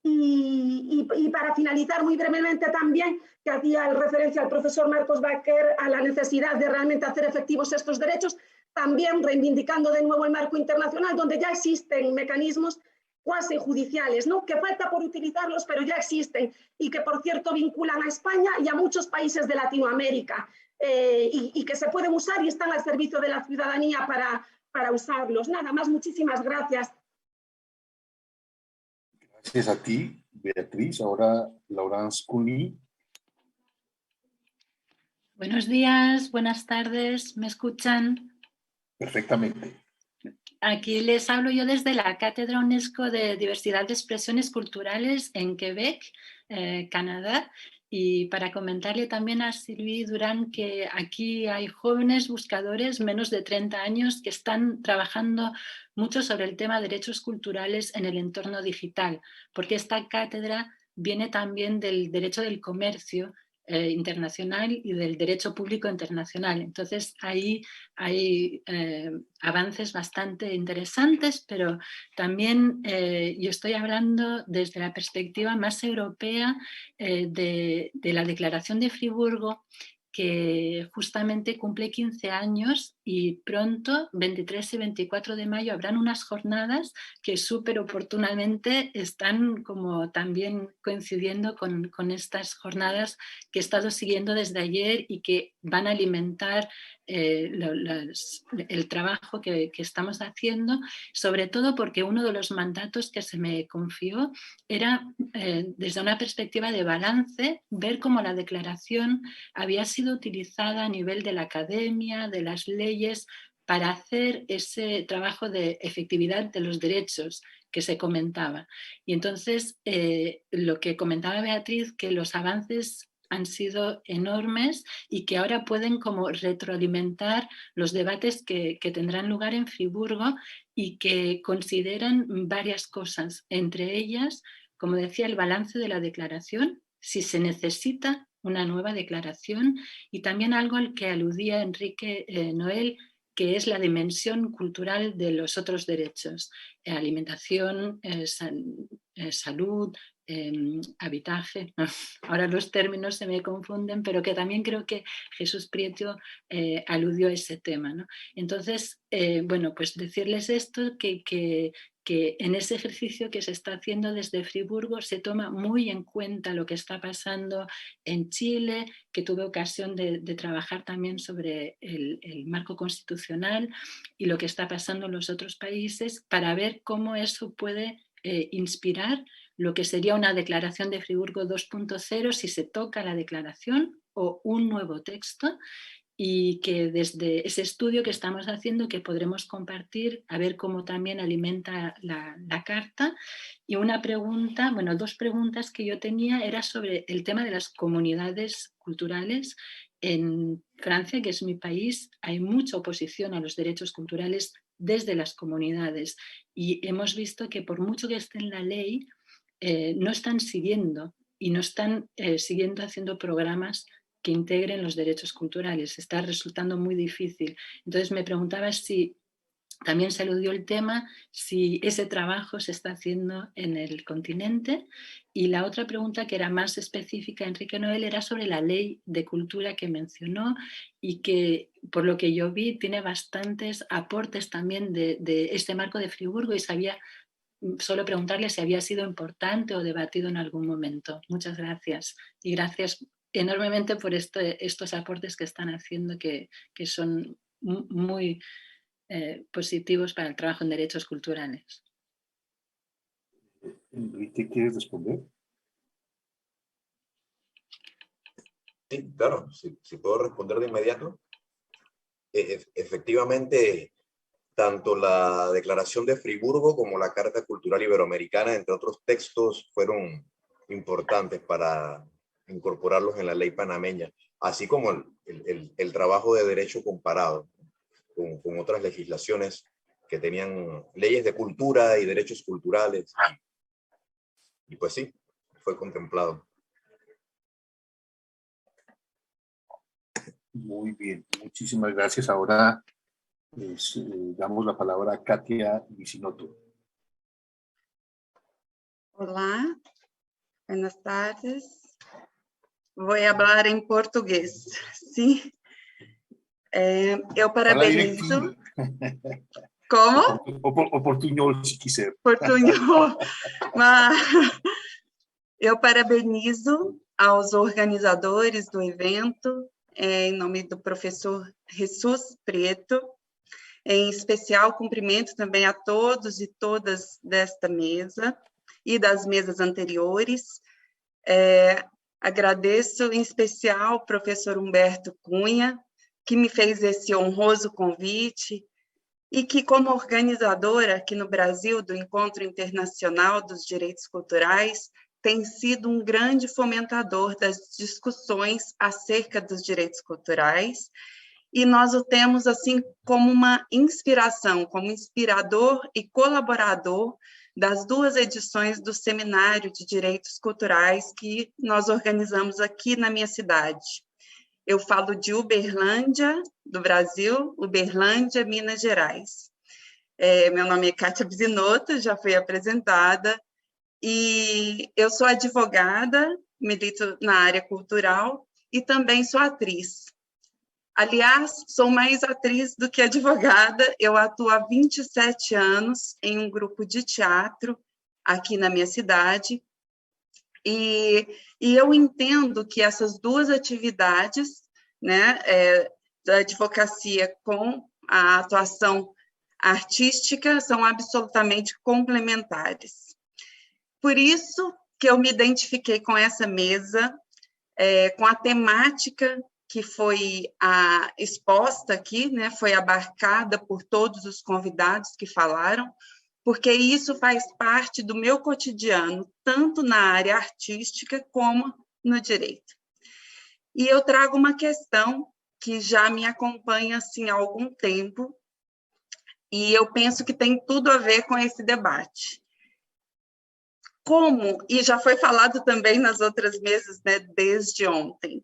Y para finalizar muy brevemente también, que hacía referencia al profesor Marcos Baquer a la necesidad de realmente hacer efectivos estos derechos, también reivindicando de nuevo el marco internacional, donde ya existen mecanismos cuasi judiciales, ¿no?, que falta por utilizarlos, pero ya existen, y que por cierto vinculan a España y a muchos países de Latinoamérica, y que se pueden usar y están al servicio de la ciudadanía para usarlos. Nada más, muchísimas gracias. Gracias a ti, Beatriz. Ahora, Laurence Scunney. Buenos días, buenas tardes, ¿me escuchan? Perfectamente. Aquí les hablo yo desde la Cátedra UNESCO de Diversidad de Expresiones Culturales en Quebec, Canadá, y para comentarle también a Sylvie Durán que aquí hay jóvenes buscadores menos de 30 años que están trabajando mucho sobre el tema de derechos culturales en el entorno digital, porque esta cátedra viene también del derecho del comercio internacional y del derecho público internacional. Entonces ahí hay avances bastante interesantes, pero también yo estoy hablando desde la perspectiva más europea de la Declaración de Friburgo, que justamente cumple 15 años y pronto, 23 y 24 de mayo, habrán unas jornadas que súper oportunamente están como también coincidiendo con estas jornadas que he estado siguiendo desde ayer y que van a alimentar el trabajo que estamos haciendo, sobre todo porque uno de los mandatos que se me confió era, desde una perspectiva de balance, ver cómo la declaración había sido utilizada a nivel de la academia, de las leyes, para hacer ese trabajo de efectividad de los derechos que se comentaba. Y entonces, lo que comentaba Beatriz, que los avances han sido enormes y que ahora pueden como retroalimentar los debates que tendrán lugar en Friburgo y que consideran varias cosas, entre ellas, como decía, el balance de la declaración, si se necesita una nueva declaración, y también algo al que aludía Enrique Noel, que es la dimensión cultural de los otros derechos, alimentación, salud, habitaje. Ahora los términos se me confunden, pero que también creo que Jesús Prieto aludió a ese tema, ¿no? Entonces, bueno, pues decirles esto, que en ese ejercicio que se está haciendo desde Friburgo se toma muy en cuenta lo que está pasando en Chile, que tuve ocasión de trabajar también sobre el marco constitucional y lo que está pasando en los otros países, para ver cómo eso puede inspirar lo que sería una declaración de Friburgo 2.0 si se toca la declaración o un nuevo texto, y que desde ese estudio que estamos haciendo, que podremos compartir, a ver cómo también alimenta la carta. Y una pregunta, bueno, dos preguntas que yo tenía era sobre el tema de las comunidades culturales. En Francia, que es mi país, hay mucha oposición a los derechos culturales desde las comunidades, y hemos visto que por mucho que esté en la ley, no están siguiendo y no están siguiendo haciendo programas que integren los derechos culturales. Está resultando muy difícil. Entonces me preguntaba si también se aludió el tema, si ese trabajo se está haciendo en el continente. Y la otra pregunta, que era más específica, Enrique Noel, era sobre la ley de cultura que mencionó y que, por lo que yo vi, tiene bastantes aportes también de este marco de Friburgo, y sabía solo preguntarle si había sido importante o debatido en algún momento. Muchas gracias. Y gracias enormemente por estos aportes que están haciendo, que son muy positivos para el trabajo en derechos culturales. Enrique, ¿quieres responder? Sí, claro, si puedo responder de inmediato. Efectivamente, tanto la Declaración de Friburgo como la Carta Cultural Iberoamericana, entre otros textos, fueron importantes para incorporarlos en la ley panameña, así como el trabajo de derecho comparado con otras legislaciones que tenían leyes de cultura y derechos culturales. Y pues sí, fue contemplado. Muy bien, muchísimas gracias. Ahora damos la palabra a Katia Vicinoto. Olá, buenas tardes. Voy a hablar en portugués, ¿sí? Eu parabenizo. Como? O portunhol, se quiser. Portunhol. Mas eu parabenizo aos organizadores do evento, em nome do professor Jesús Prieto. Em especial, cumprimento também a todos e todas desta mesa e das mesas anteriores. Agradeço em especial ao professor Humberto Cunha, que me fez esse honroso convite e que, como organizadora aqui no Brasil do Encontro Internacional dos Direitos Culturais, tem sido um grande fomentador das discussões acerca dos direitos culturais, e nós o temos assim como uma inspiração, como inspirador e colaborador das duas edições do Seminário de Direitos Culturais que nós organizamos aqui na minha cidade. Eu falo de Uberlândia, do Brasil, Uberlândia, Minas Gerais. Meu nome é Kátia Vicinoto, já fui apresentada, e eu sou advogada, milito na área cultural e também sou atriz. Aliás, sou mais atriz do que advogada. Eu atuo há 27 anos em um grupo de teatro aqui na minha cidade, e eu entendo que essas duas atividades, né, da advocacia com a atuação artística, são absolutamente complementares. Por isso que eu me identifiquei com essa mesa, com a temática que foi exposta aqui, né, foi abarcada por todos os convidados que falaram, porque isso faz parte do meu cotidiano, tanto na área artística como no direito. E eu trago uma questão que já me acompanha assim, há algum tempo, e eu penso que tem tudo a ver com esse debate. Como, e já foi falado também nas outras mesas, né, desde ontem,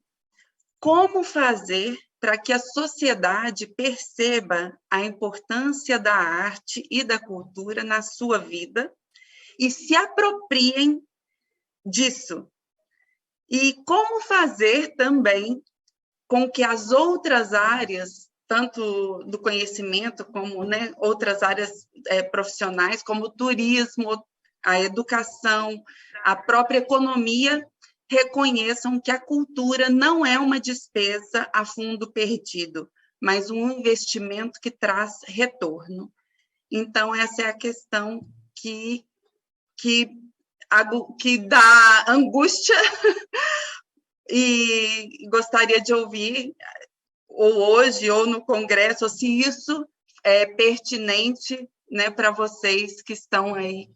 como fazer para que a sociedade perceba a importância da arte e da cultura na sua vida e se apropriem disso? E como fazer também com que as outras áreas, tanto do conhecimento como, né, outras áreas profissionais, como o turismo, a educação, a própria economia, reconheçam que a cultura não é uma despesa a fundo perdido, mas um investimento que traz retorno. Então, essa é a questão que dá angústia e gostaria de ouvir, ou hoje, ou no Congresso, se isso é pertinente, né, para vocês que estão aí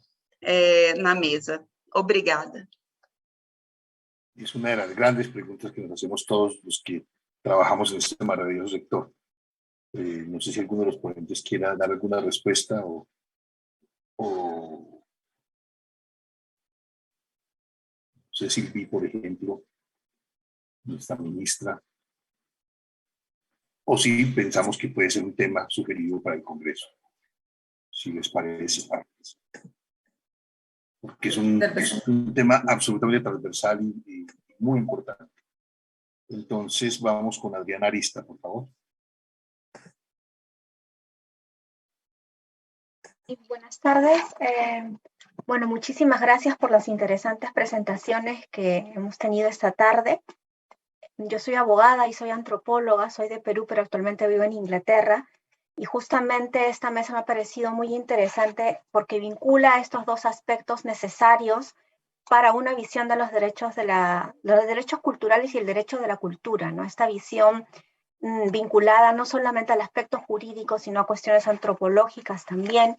na mesa. Obrigada. Es una de las grandes preguntas que nos hacemos todos los que trabajamos en este maravilloso sector. No sé si alguno de los ponentes quiera dar alguna respuesta o no sé, Silvi, por ejemplo, nuestra ministra, o si pensamos que puede ser un tema sugerido para el Congreso, si les parece, porque es un tema absolutamente transversal y muy importante. Entonces vamos con Adriana Arista, por favor. Buenas tardes. Bueno, muchísimas gracias por las interesantes presentaciones que hemos tenido esta tarde. Yo soy abogada y soy antropóloga, soy de Perú, pero actualmente vivo en Inglaterra. Y justamente esta mesa me ha parecido muy interesante porque vincula estos dos aspectos necesarios para una visión de los derechos, los derechos culturales y el derecho de la cultura, ¿no? Esta visión vinculada no solamente al aspecto jurídico, sino a cuestiones antropológicas también,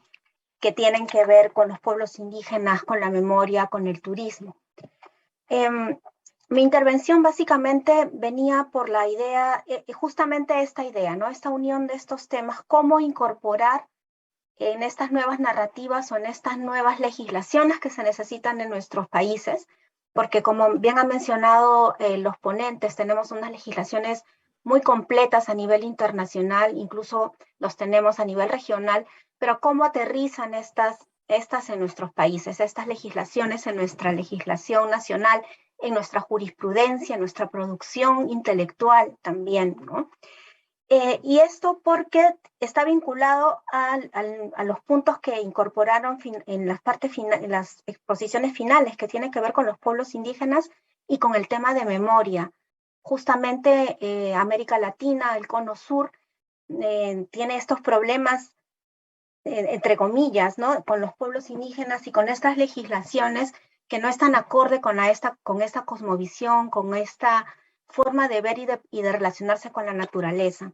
que tienen que ver con los pueblos indígenas, con la memoria, con el turismo. Mi intervención básicamente venía por la idea, justamente esta idea, ¿no? Esta unión de estos temas, cómo incorporar en estas nuevas narrativas o en estas nuevas legislaciones que se necesitan en nuestros países, porque como bien han mencionado los ponentes, tenemos unas legislaciones muy completas a nivel internacional, incluso los tenemos a nivel regional, pero cómo aterrizan estas en nuestros países, estas legislaciones en nuestra legislación nacional, en nuestra jurisprudencia, en nuestra producción intelectual también, ¿no? Y esto porque está vinculado a los puntos que incorporaron en las en las exposiciones finales que tienen que ver con los pueblos indígenas y con el tema de memoria. Justamente América Latina, el Cono Sur, tiene estos problemas, entre comillas, ¿no? Con los pueblos indígenas y con estas legislaciones que no están acorde con esta cosmovisión, con esta forma de ver y de relacionarse con la naturaleza.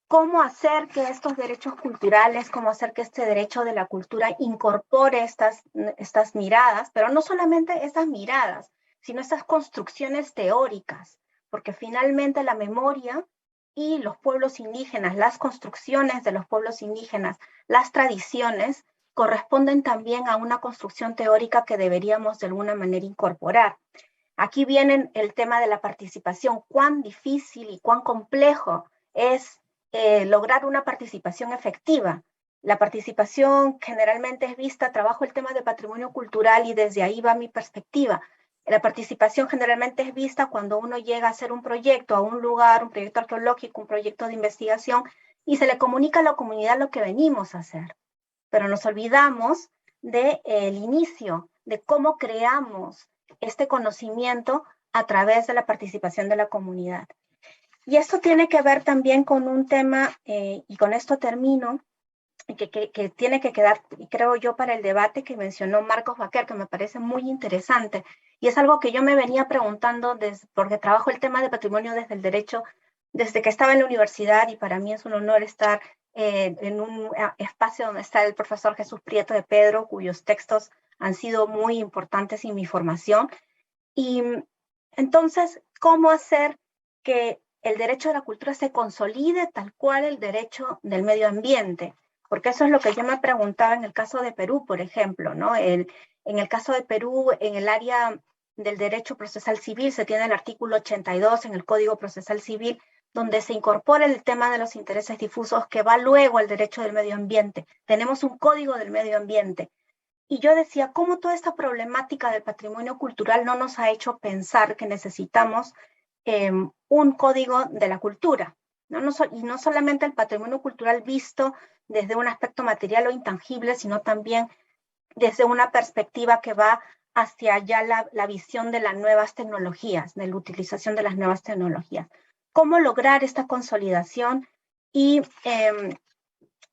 ¿Cómo hacer que estos derechos culturales, cómo hacer que este derecho de la cultura incorpore estas miradas, pero no solamente estas miradas, sino estas construcciones teóricas? Porque finalmente la memoria y los pueblos indígenas, las construcciones de los pueblos indígenas, las tradiciones, corresponden también a una construcción teórica que deberíamos de alguna manera incorporar. Aquí viene el tema de la participación, cuán difícil y cuán complejo es lograr una participación efectiva. La participación generalmente es vista, trabajo el tema de patrimonio cultural y desde ahí va mi perspectiva. La participación generalmente es vista cuando uno llega a hacer un proyecto a un lugar, un proyecto arqueológico, un proyecto de investigación, y se le comunica a la comunidad lo que venimos a hacer. Pero nos olvidamos del inicio, de cómo creamos este conocimiento a través de la participación de la comunidad. Y esto tiene que ver también con un tema, y con esto termino, que tiene que quedar, creo yo, para el debate que mencionó Marcos Baquer, que me parece muy interesante, y es algo que yo me venía preguntando porque trabajo el tema de patrimonio desde el derecho, desde que estaba en la universidad, y para mí es un honor estar en un espacio donde está el profesor Jesús Prieto de Pedro, cuyos textos han sido muy importantes en mi formación. Y Entonces, ¿cómo hacer que el derecho de la cultura se consolide tal cual el derecho del medio ambiente? Porque eso es lo que yo me preguntaba en el caso de Perú, por ejemplo, ¿no? En el caso de Perú, en el área del derecho procesal civil, se tiene el artículo 82 en el Código Procesal Civil, donde se incorpora el tema de los intereses difusos que va luego al derecho del medio ambiente. Tenemos un código del medio ambiente. Y yo decía, ¿cómo toda esta problemática del patrimonio cultural no nos ha hecho pensar que necesitamos un código de la cultura? Y no solamente el patrimonio cultural visto desde un aspecto material o intangible, sino también desde una perspectiva que va hacia allá la visión de las nuevas tecnologías, de la utilización de las nuevas tecnologías. ¿Cómo lograr esta consolidación? Y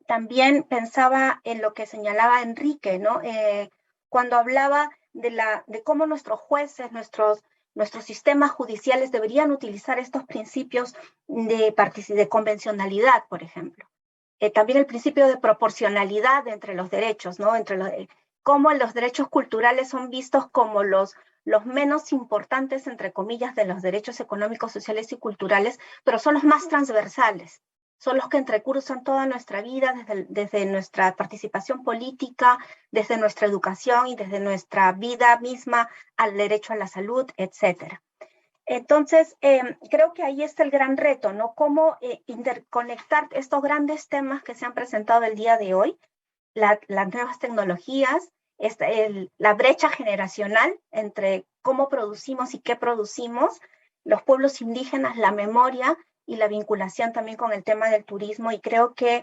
también pensaba en lo que señalaba Enrique, ¿no? Cuando hablaba de cómo nuestros jueces, nuestros sistemas judiciales deberían utilizar estos principios de convencionalidad, por ejemplo. También el principio de proporcionalidad entre los derechos, ¿no? Cómo los derechos culturales son vistos como los menos importantes, entre comillas, de los derechos económicos, sociales y culturales, pero son los más transversales. Son los que entrecruzan toda nuestra vida, desde nuestra participación política, desde nuestra educación y desde nuestra vida misma al derecho a la salud, etc. Entonces, creo que ahí está el gran reto, ¿no? Cómo interconectar estos grandes temas que se han presentado el día de hoy, las nuevas tecnologías, la brecha generacional entre cómo producimos y qué producimos, los pueblos indígenas, la memoria y la vinculación también con el tema del turismo. Y creo que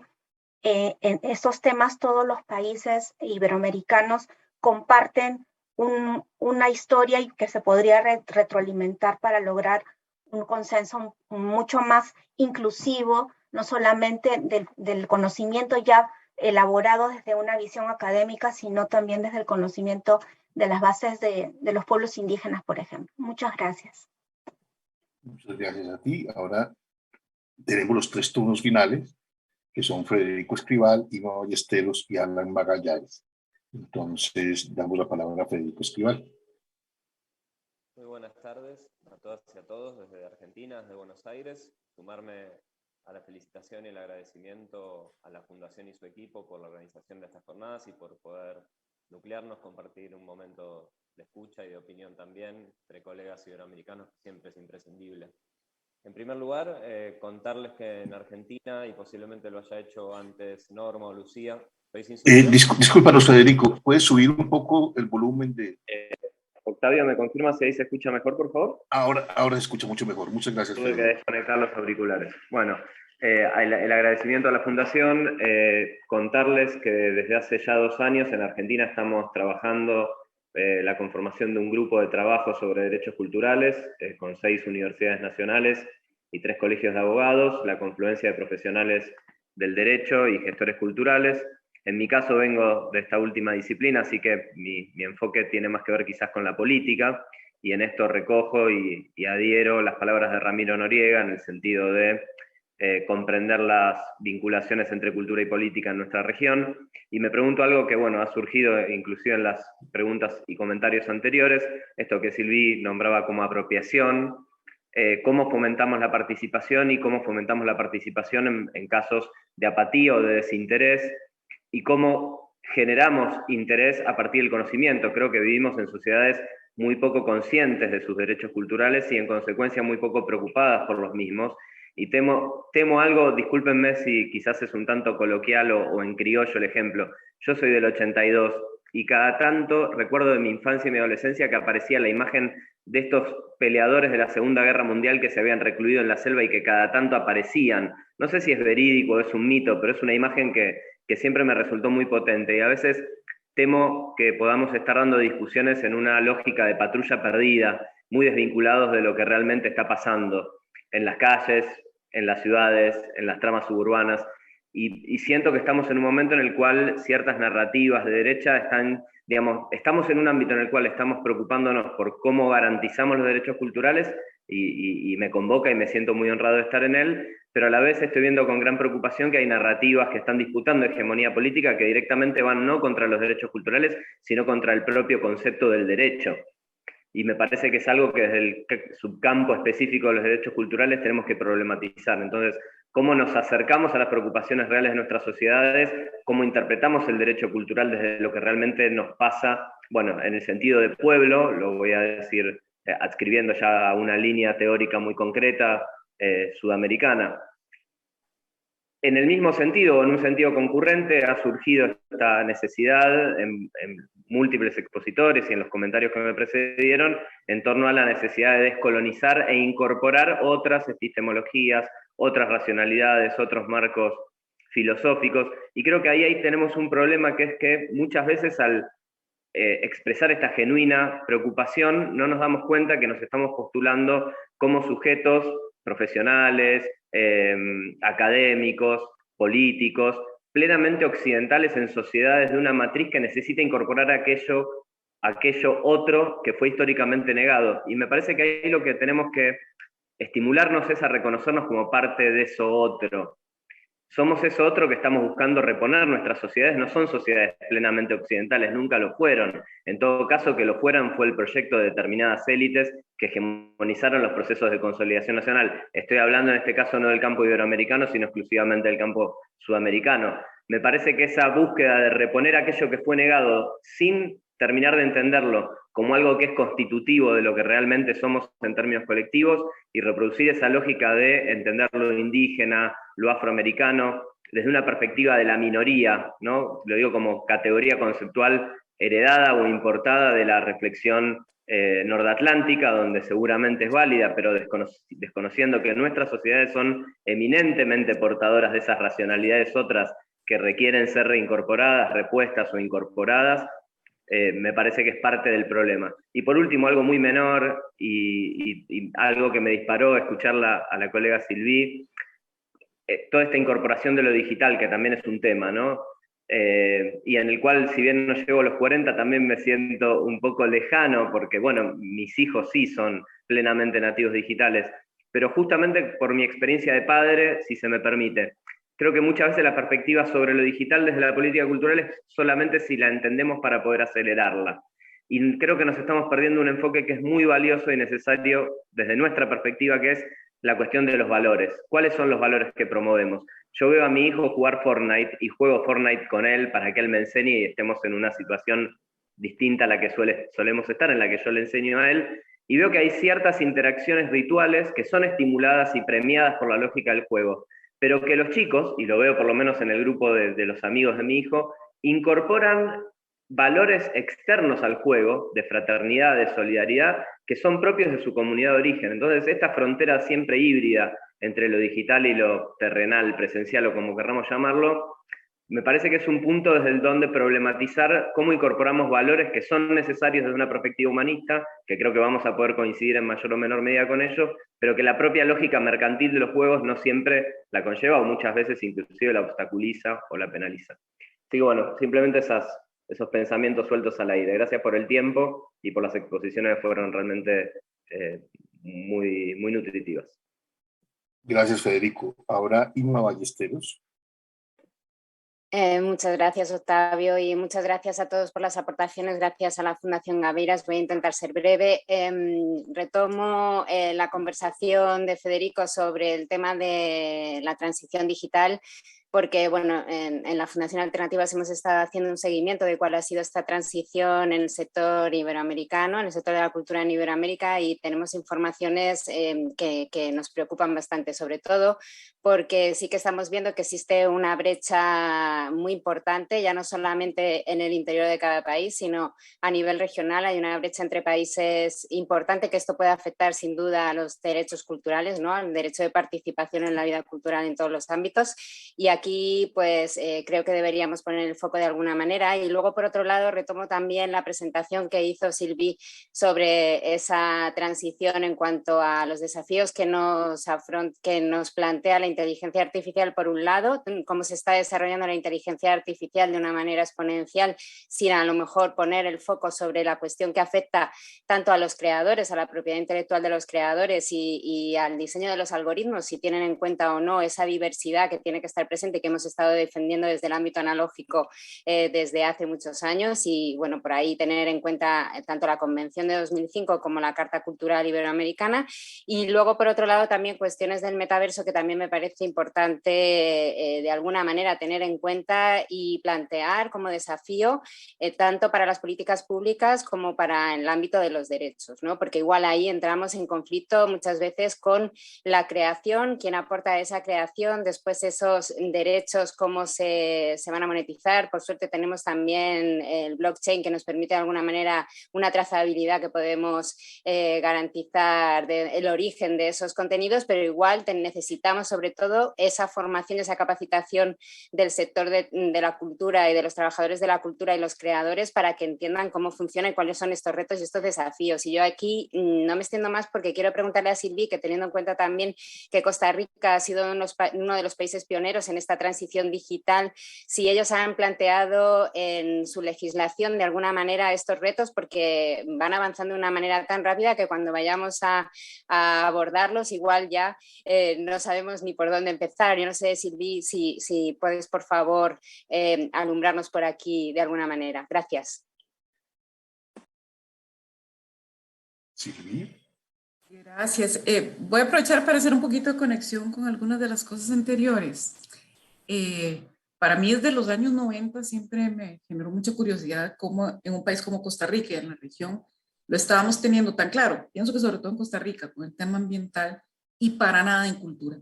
en estos temas todos los países iberoamericanos comparten una historia y que se podría retroalimentar para lograr un consenso mucho más inclusivo, no solamente del conocimiento ya elaborado desde una visión académica, sino también desde el conocimiento de las bases de los pueblos indígenas, por ejemplo. Muchas gracias. Muchas gracias a ti. Ahora tenemos los 3 turnos finales, que son Federico Escrivá, Ima Ballesteros y Alan Magallanes. Entonces, damos la palabra a Federico Escrivá. Muy buenas tardes a todas y a todos desde Argentina, desde Buenos Aires. Sumarme a la felicitación y el agradecimiento a la Fundación y su equipo por la organización de estas jornadas y por poder nuclearnos, compartir un momento de escucha y de opinión también entre colegas iberoamericanos, que siempre es imprescindible. En primer lugar, contarles que en Argentina, y posiblemente lo haya hecho antes Norma o Lucía, discúlpanos, Federico, ¿puedes subir un poco el volumen de...? Octavio, ¿me confirma si ahí se escucha mejor, por favor? Ahora se escucha mucho mejor. Muchas gracias, Tuve Federico. que desconectar los auriculares. Bueno, el agradecimiento a la Fundación, contarles que desde hace ya 2 años en Argentina estamos trabajando la conformación de un grupo de trabajo sobre derechos culturales, con 6 universidades nacionales y 3 colegios de abogados, la confluencia de profesionales del derecho y gestores culturales. En mi caso vengo de esta última disciplina, así que mi enfoque tiene más que ver quizás con la política, y en esto recojo y adhiero las palabras de Ramiro Noriega en el sentido de comprender las vinculaciones entre cultura y política en nuestra región. Y me pregunto algo que, bueno, ha surgido inclusive en las preguntas y comentarios anteriores, esto que Silvi nombraba como apropiación, cómo fomentamos la participación y cómo fomentamos la participación en casos de apatía o de desinterés, y cómo generamos interés a partir del conocimiento. Creo que vivimos en sociedades muy poco conscientes de sus derechos culturales y en consecuencia muy poco preocupadas por los mismos. Y temo algo, discúlpenme si quizás es un tanto coloquial o en criollo el ejemplo. Yo soy del 82 y cada tanto recuerdo de mi infancia y mi adolescencia que aparecía la imagen de estos peleadores de la Segunda Guerra Mundial que se habían recluido en la selva y que cada tanto aparecían. No sé si es verídico o es un mito, pero es una imagen que siempre me resultó muy potente, y a veces temo que podamos estar dando discusiones en una lógica de patrulla perdida, muy desvinculados de lo que realmente está pasando en las calles, en las ciudades, en las tramas suburbanas, y siento que estamos en un momento en el cual ciertas narrativas de derecha están, digamos, estamos en un ámbito en el cual estamos preocupándonos por cómo garantizamos los derechos culturales, y me convoca y me siento muy honrado de estar en él, pero a la vez estoy viendo con gran preocupación que hay narrativas que están disputando hegemonía política que directamente van no contra los derechos culturales, sino contra el propio concepto del derecho. y me parece que es algo que desde el subcampo específico de los derechos culturales tenemos que problematizar. Entonces, cómo nos acercamos a las preocupaciones reales de nuestras sociedades, cómo interpretamos el derecho cultural desde lo que realmente nos pasa, bueno, en el sentido de pueblo, lo voy a decir adscribiendo ya a una línea teórica muy concreta sudamericana. En el mismo sentido, o en un sentido concurrente, ha surgido esta necesidad en múltiples expositores y en los comentarios que me precedieron, en torno a la necesidad de descolonizar e incorporar otras epistemologías, otras racionalidades, otros marcos filosóficos, y creo que ahí tenemos un problema, que es que muchas veces al expresar esta genuina preocupación no nos damos cuenta que nos estamos postulando como sujetos profesionales, académicos, políticos, plenamente occidentales en sociedades de una matriz que necesita incorporar aquello otro que fue históricamente negado. Y me parece que ahí lo que tenemos que estimularnos es a reconocernos como parte de eso otro. Somos eso otro que estamos buscando reponer. Nuestras sociedades no son sociedades plenamente occidentales, nunca lo fueron. En todo caso, que lo fueran fue el proyecto de determinadas élites que hegemonizaron los procesos de consolidación nacional. Estoy hablando en este caso no del campo iberoamericano, sino exclusivamente del campo sudamericano. Me parece que esa búsqueda de reponer aquello que fue negado sin terminar de entenderlo como algo que es constitutivo de lo que realmente somos en términos colectivos, y reproducir esa lógica de entender lo indígena, lo afroamericano, desde una perspectiva de la minoría, ¿no? Lo digo como categoría conceptual heredada o importada de la reflexión nordatlántica, donde seguramente es válida, pero desconociendo que nuestras sociedades son eminentemente portadoras de esas racionalidades otras que requieren ser reincorporadas, repuestas o incorporadas. Me parece que es parte del problema. Y por último, algo muy menor, y algo que me disparó escucharla a la colega Sylvie, toda esta incorporación de lo digital, que también es un tema, ¿no? Y en el cual, si bien no llego a los 40, también me siento un poco lejano, porque, bueno, mis hijos sí son plenamente nativos digitales, pero justamente por mi experiencia de padre, si se me permite, creo que muchas veces la perspectiva sobre lo digital desde la política cultural es solamente si la entendemos para poder acelerarla. Y creo que nos estamos perdiendo un enfoque que es muy valioso y necesario desde nuestra perspectiva, que es la cuestión de los valores. ¿Cuáles son los valores que promovemos? Yo veo a mi hijo jugar Fortnite y juego Fortnite con él para que él me enseñe y estemos en una situación distinta a la que solemos estar, en la que yo le enseño a él, y veo que hay ciertas interacciones rituales que son estimuladas y premiadas por la lógica del juego, pero que los chicos, y lo veo por lo menos en el grupo de los amigos de mi hijo, incorporan valores externos al juego, de fraternidad, de solidaridad, que son propios de su comunidad de origen. Entonces, esta frontera siempre híbrida entre lo digital y lo terrenal, presencial o como querramos llamarlo, me parece que es un punto desde el donde problematizar cómo incorporamos valores que son necesarios desde una perspectiva humanista, que creo que vamos a poder coincidir en mayor o menor medida con ello, pero que la propia lógica mercantil de los juegos no siempre la conlleva, o muchas veces inclusive la obstaculiza o la penaliza. Así que bueno, simplemente esos pensamientos sueltos al aire. Gracias por el tiempo y por las exposiciones que fueron realmente muy, muy nutritivas. Gracias, Federico. Ahora Inma Ballesteros. Muchas gracias, Octavio, y muchas gracias a todos por las aportaciones. Gracias a la Fundación Gaveiras. Voy a intentar ser breve. Retomo la conversación de Federico sobre el tema de la transición digital, porque bueno, en la Fundación Alternativas hemos estado haciendo un seguimiento de cuál ha sido esta transición en el sector iberoamericano, en el sector de la cultura en Iberoamérica, y tenemos informaciones que nos preocupan bastante, sobre todo porque sí que estamos viendo que existe una brecha muy importante, ya no solamente en el interior de cada país, sino a nivel regional. Hay una brecha entre países importante, que esto puede afectar sin duda a los derechos culturales, ¿no? Al derecho de participación en la vida cultural en todos los ámbitos. Y aquí pues creo que deberíamos poner el foco de alguna manera. Y luego, por otro lado, retomo también la presentación que hizo Sylvie sobre esa transición en cuanto a los desafíos que nos plantea la inteligencia artificial, por un lado, cómo se está desarrollando la inteligencia artificial de una manera exponencial, sin a lo mejor poner el foco sobre la cuestión que afecta tanto a los creadores, a la propiedad intelectual de los creadores y al diseño de los algoritmos, si tienen en cuenta o no esa diversidad que tiene que estar presente ambiente que hemos estado defendiendo desde el ámbito analógico desde hace muchos años, y bueno, por ahí tener en cuenta tanto la Convención de 2005 como la Carta Cultural Iberoamericana. Y luego, por otro lado, también cuestiones del metaverso, que también me parece importante de alguna manera tener en cuenta y plantear como desafío tanto para las políticas públicas como para el ámbito de los derechos, ¿no? Porque igual ahí entramos en conflicto muchas veces con la creación, quién aporta esa creación, después esos derechos, cómo se van a monetizar. Por suerte tenemos también el blockchain, que nos permite de alguna manera una trazabilidad que podemos garantizar el origen de esos contenidos, pero igual necesitamos sobre todo esa formación, esa capacitación del sector de la cultura y de los trabajadores de la cultura y los creadores, para que entiendan cómo funciona y cuáles son estos retos y estos desafíos. Y yo aquí no me extiendo más, porque quiero preguntarle a Sylvie, que teniendo en cuenta también que Costa Rica ha sido uno de los países pioneros en esta transición digital, si ellos han planteado en su legislación de alguna manera estos retos, porque van avanzando de una manera tan rápida que cuando vayamos a abordarlos igual ya no sabemos ni por dónde empezar. Yo no sé, Sylvie, si puedes por favor alumbrarnos por aquí de alguna manera. Gracias. Sylvie. Gracias. Voy a aprovechar para hacer un poquito de conexión con algunas de las cosas anteriores. Para mí desde los años 90 siempre me generó mucha curiosidad cómo en un país como Costa Rica y en la región lo estábamos teniendo tan claro. Pienso que sobre todo en Costa Rica con el tema ambiental y para nada en cultura.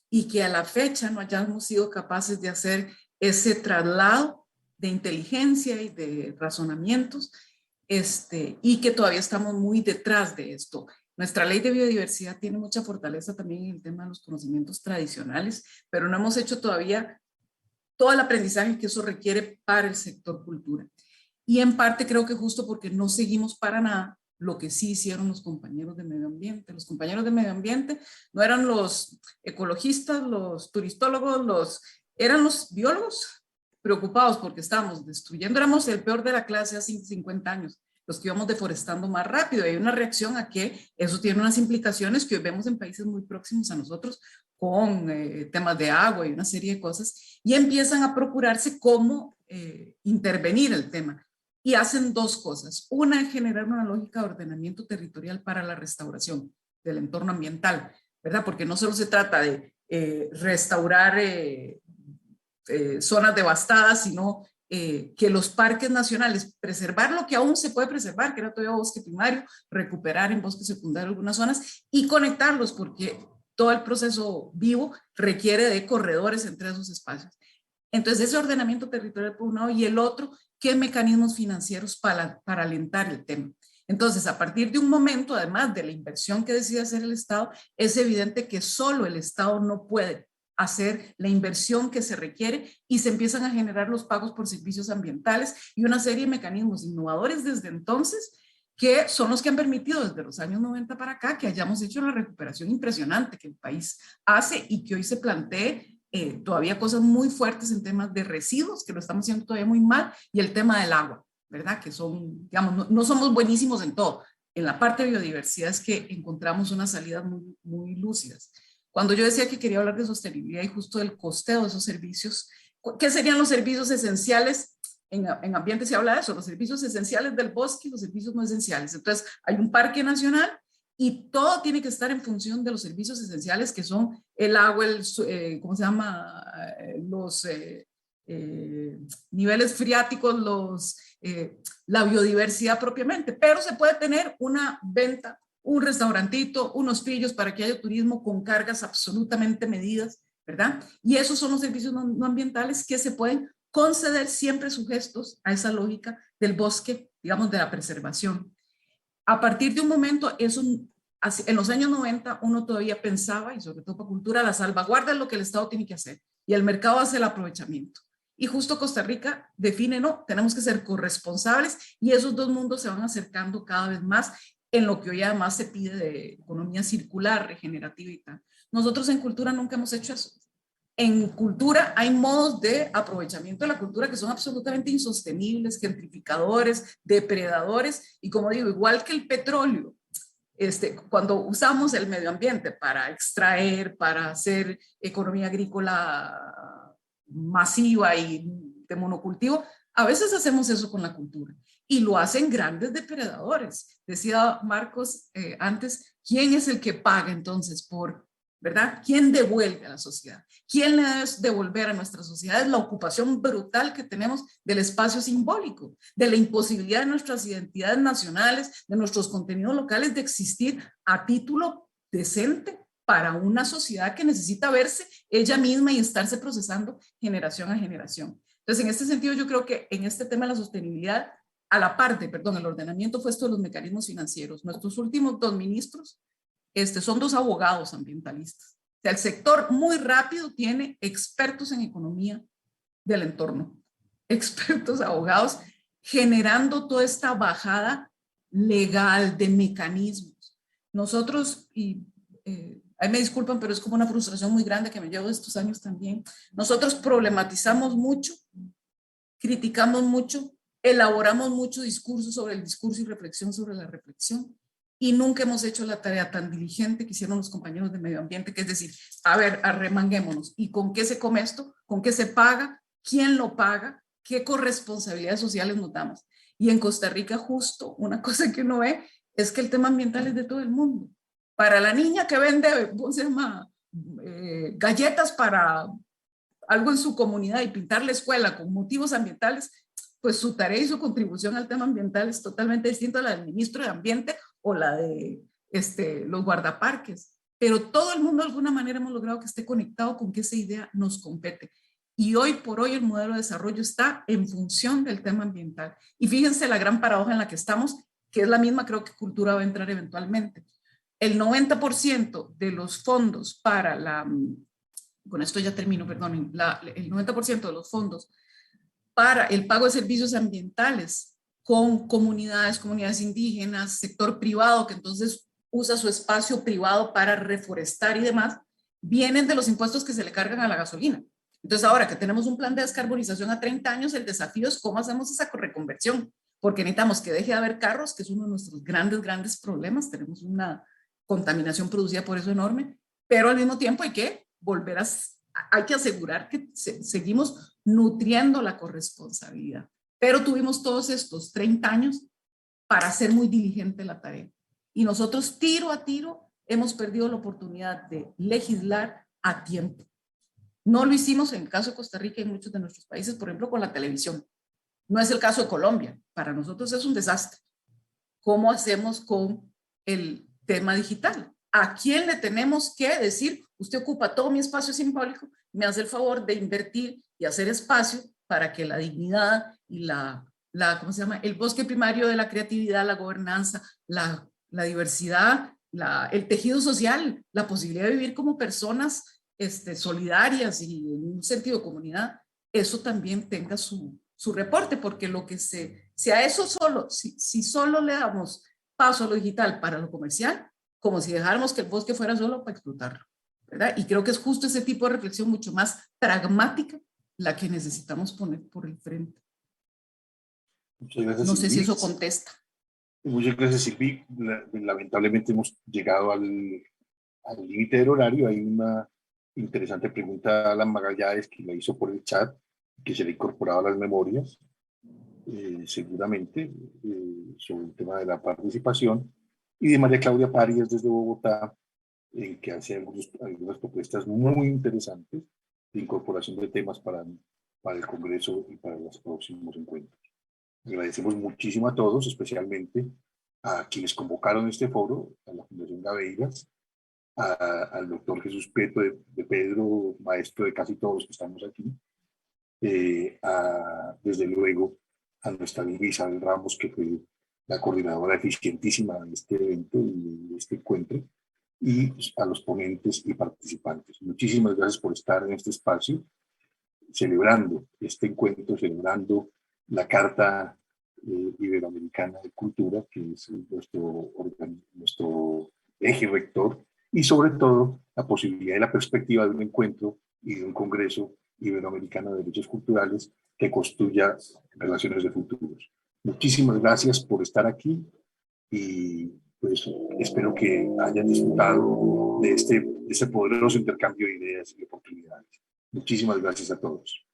Y que a la fecha no hayamos sido capaces de hacer ese traslado de inteligencia y de razonamientos, y que todavía estamos muy detrás de esto. Nuestra ley de biodiversidad tiene mucha fortaleza también en el tema de los conocimientos tradicionales, pero no hemos hecho todavía todo el aprendizaje que eso requiere para el sector cultura. Y en parte creo que justo porque no seguimos para nada lo que sí hicieron los compañeros de medio ambiente. Los compañeros de medio ambiente no eran los ecologistas, los turistólogos, eran los biólogos preocupados porque estábamos destruyendo, éramos el peor de la clase hace 50 años, los que íbamos deforestando más rápido. Hay una reacción a que eso tiene unas implicaciones que hoy vemos en países muy próximos a nosotros, con temas de agua y una serie de cosas, y empiezan a procurarse cómo intervenir el tema. Y hacen dos cosas. Una es generar una lógica de ordenamiento territorial para la restauración del entorno ambiental, ¿verdad? Porque no solo se trata de restaurar zonas devastadas, sino que los parques nacionales, preservar lo que aún se puede preservar, que era todavía bosque primario, recuperar en bosque secundario algunas zonas y conectarlos, porque todo el proceso vivo requiere de corredores entre esos espacios. Entonces, ese ordenamiento territorial por un lado, y el otro, ¿qué mecanismos financieros para alentar el tema? Entonces, a partir de un momento, además de la inversión que decide hacer el Estado, es evidente que solo el Estado no puede hacer la inversión que se requiere y se empiezan a generar los pagos por servicios ambientales y una serie de mecanismos innovadores desde entonces, que son los que han permitido desde los años 90 para acá que hayamos hecho una recuperación impresionante que el país hace y que hoy se plantee todavía cosas muy fuertes en temas de residuos, que lo estamos haciendo todavía muy mal, y el tema del agua, ¿verdad? Que son, digamos, no somos buenísimos en todo. En la parte de biodiversidad es que encontramos unas salidas muy, muy lúcidas. Cuando yo decía que quería hablar de sostenibilidad y justo del costeo de esos servicios, ¿qué serían los servicios esenciales? En ambiente se habla de eso, los servicios esenciales del bosque y los servicios no esenciales. Entonces, hay un parque nacional y todo tiene que estar en función de los servicios esenciales, que son el agua, ¿cómo se llama? Los niveles freáticos, la biodiversidad propiamente. Pero se puede tener una venta, un restaurantito, unos pillos para que haya turismo con cargas absolutamente medidas, ¿verdad? Y esos son los servicios no ambientales que se pueden conceder siempre sujetos a esa lógica del bosque, digamos, de la preservación. A partir de un momento, eso, en los años 90, uno todavía pensaba, y sobre todo para cultura, la salvaguarda es lo que el Estado tiene que hacer, y el mercado hace el aprovechamiento. Y justo Costa Rica define, no, tenemos que ser corresponsables, y esos dos mundos se van acercando cada vez más en lo que hoy además se pide de economía circular, regenerativa y tal. Nosotros en cultura nunca hemos hecho eso. En cultura hay modos de aprovechamiento de la cultura que son absolutamente insostenibles, gentrificadores, depredadores, y como digo, igual que el petróleo, cuando usamos el medio ambiente para extraer, para hacer economía agrícola masiva y de monocultivo, a veces hacemos eso con la cultura y lo hacen grandes depredadores. Decía Marcos antes, ¿quién es el que paga entonces por, ¿verdad? ¿Quién devuelve a la sociedad? ¿Quién le debe devolver a nuestra sociedad? Es la ocupación brutal que tenemos del espacio simbólico, de la imposibilidad de nuestras identidades nacionales, de nuestros contenidos locales de existir a título decente para una sociedad que necesita verse ella misma y estarse procesando generación a generación. Entonces, en este sentido, yo creo que en este tema de la sostenibilidad, a la parte, perdón, el ordenamiento fue esto de los mecanismos financieros. Nuestros últimos 2 ministros son 2 abogados ambientalistas. O sea, el sector muy rápido tiene expertos en economía del entorno, expertos abogados, generando toda esta bajada legal de mecanismos. Nosotros, y ahí me disculpan, pero es como una frustración muy grande que me llevo de estos años también. Nosotros problematizamos mucho, criticamos mucho, elaboramos mucho discurso sobre el discurso y reflexión sobre la reflexión, y nunca hemos hecho la tarea tan diligente que hicieron los compañeros de medio ambiente, que es decir, a ver, arremanguémonos, ¿y con qué se come esto? ¿Con qué se paga? ¿Quién lo paga? ¿Qué corresponsabilidades sociales nos damos? Y en Costa Rica justo una cosa que uno ve es que el tema ambiental es de todo el mundo. Para la niña que vende, ¿cómo se llama? Galletas para algo en su comunidad y pintar la escuela con motivos ambientales, pues su tarea y su contribución al tema ambiental es totalmente distinta a la del ministro de Ambiente o la de los guardaparques. Pero todo el mundo de alguna manera hemos logrado que esté conectado con que esa idea nos compete. Y hoy por hoy el modelo de desarrollo está en función del tema ambiental. Y fíjense la gran paradoja en la que estamos, que es la misma, creo que cultura va a entrar eventualmente. El 90% de los fondos para la, con esto ya termino, perdón, el 90% de los fondos para el pago de servicios ambientales con comunidades indígenas, sector privado, que entonces usa su espacio privado para reforestar y demás, vienen de los impuestos que se le cargan a la gasolina. Entonces ahora que tenemos un plan de descarbonización a 30 años, el desafío es cómo hacemos esa reconversión, porque necesitamos que deje de haber carros, que es uno de nuestros grandes problemas. Tenemos una contaminación producida por eso enorme, pero al mismo tiempo hay que volver hay que asegurar que seguimos nutriendo la corresponsabilidad. Pero tuvimos todos estos 30 años para hacer muy diligente la tarea. Y nosotros tiro a tiro hemos perdido la oportunidad de legislar a tiempo. No lo hicimos en el caso de Costa Rica y en muchos de nuestros países, por ejemplo, con la televisión. No es el caso de Colombia. Para nosotros es un desastre. ¿Cómo hacemos con el tema digital? ¿A quién le tenemos que decir, usted ocupa todo mi espacio simbólico, me hace el favor de invertir y hacer espacio para que la dignidad y ¿cómo se llama? El bosque primario de la creatividad, la gobernanza, la diversidad, el tejido social, la posibilidad de vivir como personas solidarias y en un sentido de comunidad, eso también tenga su reporte, porque lo que si a eso solo, si solo le damos paso a lo digital para lo comercial, como si dejáramos que el bosque fuera solo para explotarlo, ¿verdad? Y creo que es justo ese tipo de reflexión mucho más pragmática la que necesitamos poner por el frente. Muchas gracias, no sé Silvi. si eso contesta. Muchas gracias, Silvi. Lamentablemente hemos llegado al límite del horario. Hay una interesante pregunta a Alan Magallanes que la hizo por el chat, que se le ha incorporado a las memorias, seguramente, sobre el tema de la participación, y de María Claudia Parias desde Bogotá, que hace algunas propuestas muy interesantes de incorporación de temas para el Congreso y para los próximos encuentros. Agradecemos muchísimo a todos, especialmente a quienes convocaron este foro, a la Fundación Gaveiras, al doctor Jesús Peto de Pedro, maestro de casi todos que estamos aquí, desde luego a nuestra amiga Isabel Ramos, que fue la coordinadora eficientísima de este evento y de este encuentro, y a los ponentes y participantes. Muchísimas gracias por estar en este espacio, celebrando este encuentro, celebrando la Carta Iberoamericana de Cultura, que es nuestro eje rector, y sobre todo la posibilidad y la perspectiva de un encuentro y de un Congreso Iberoamericano de Derechos Culturales que construya relaciones de futuros. Muchísimas gracias por estar aquí y pues espero que hayan disfrutado de este poderoso intercambio de ideas y oportunidades. Muchísimas gracias a todos.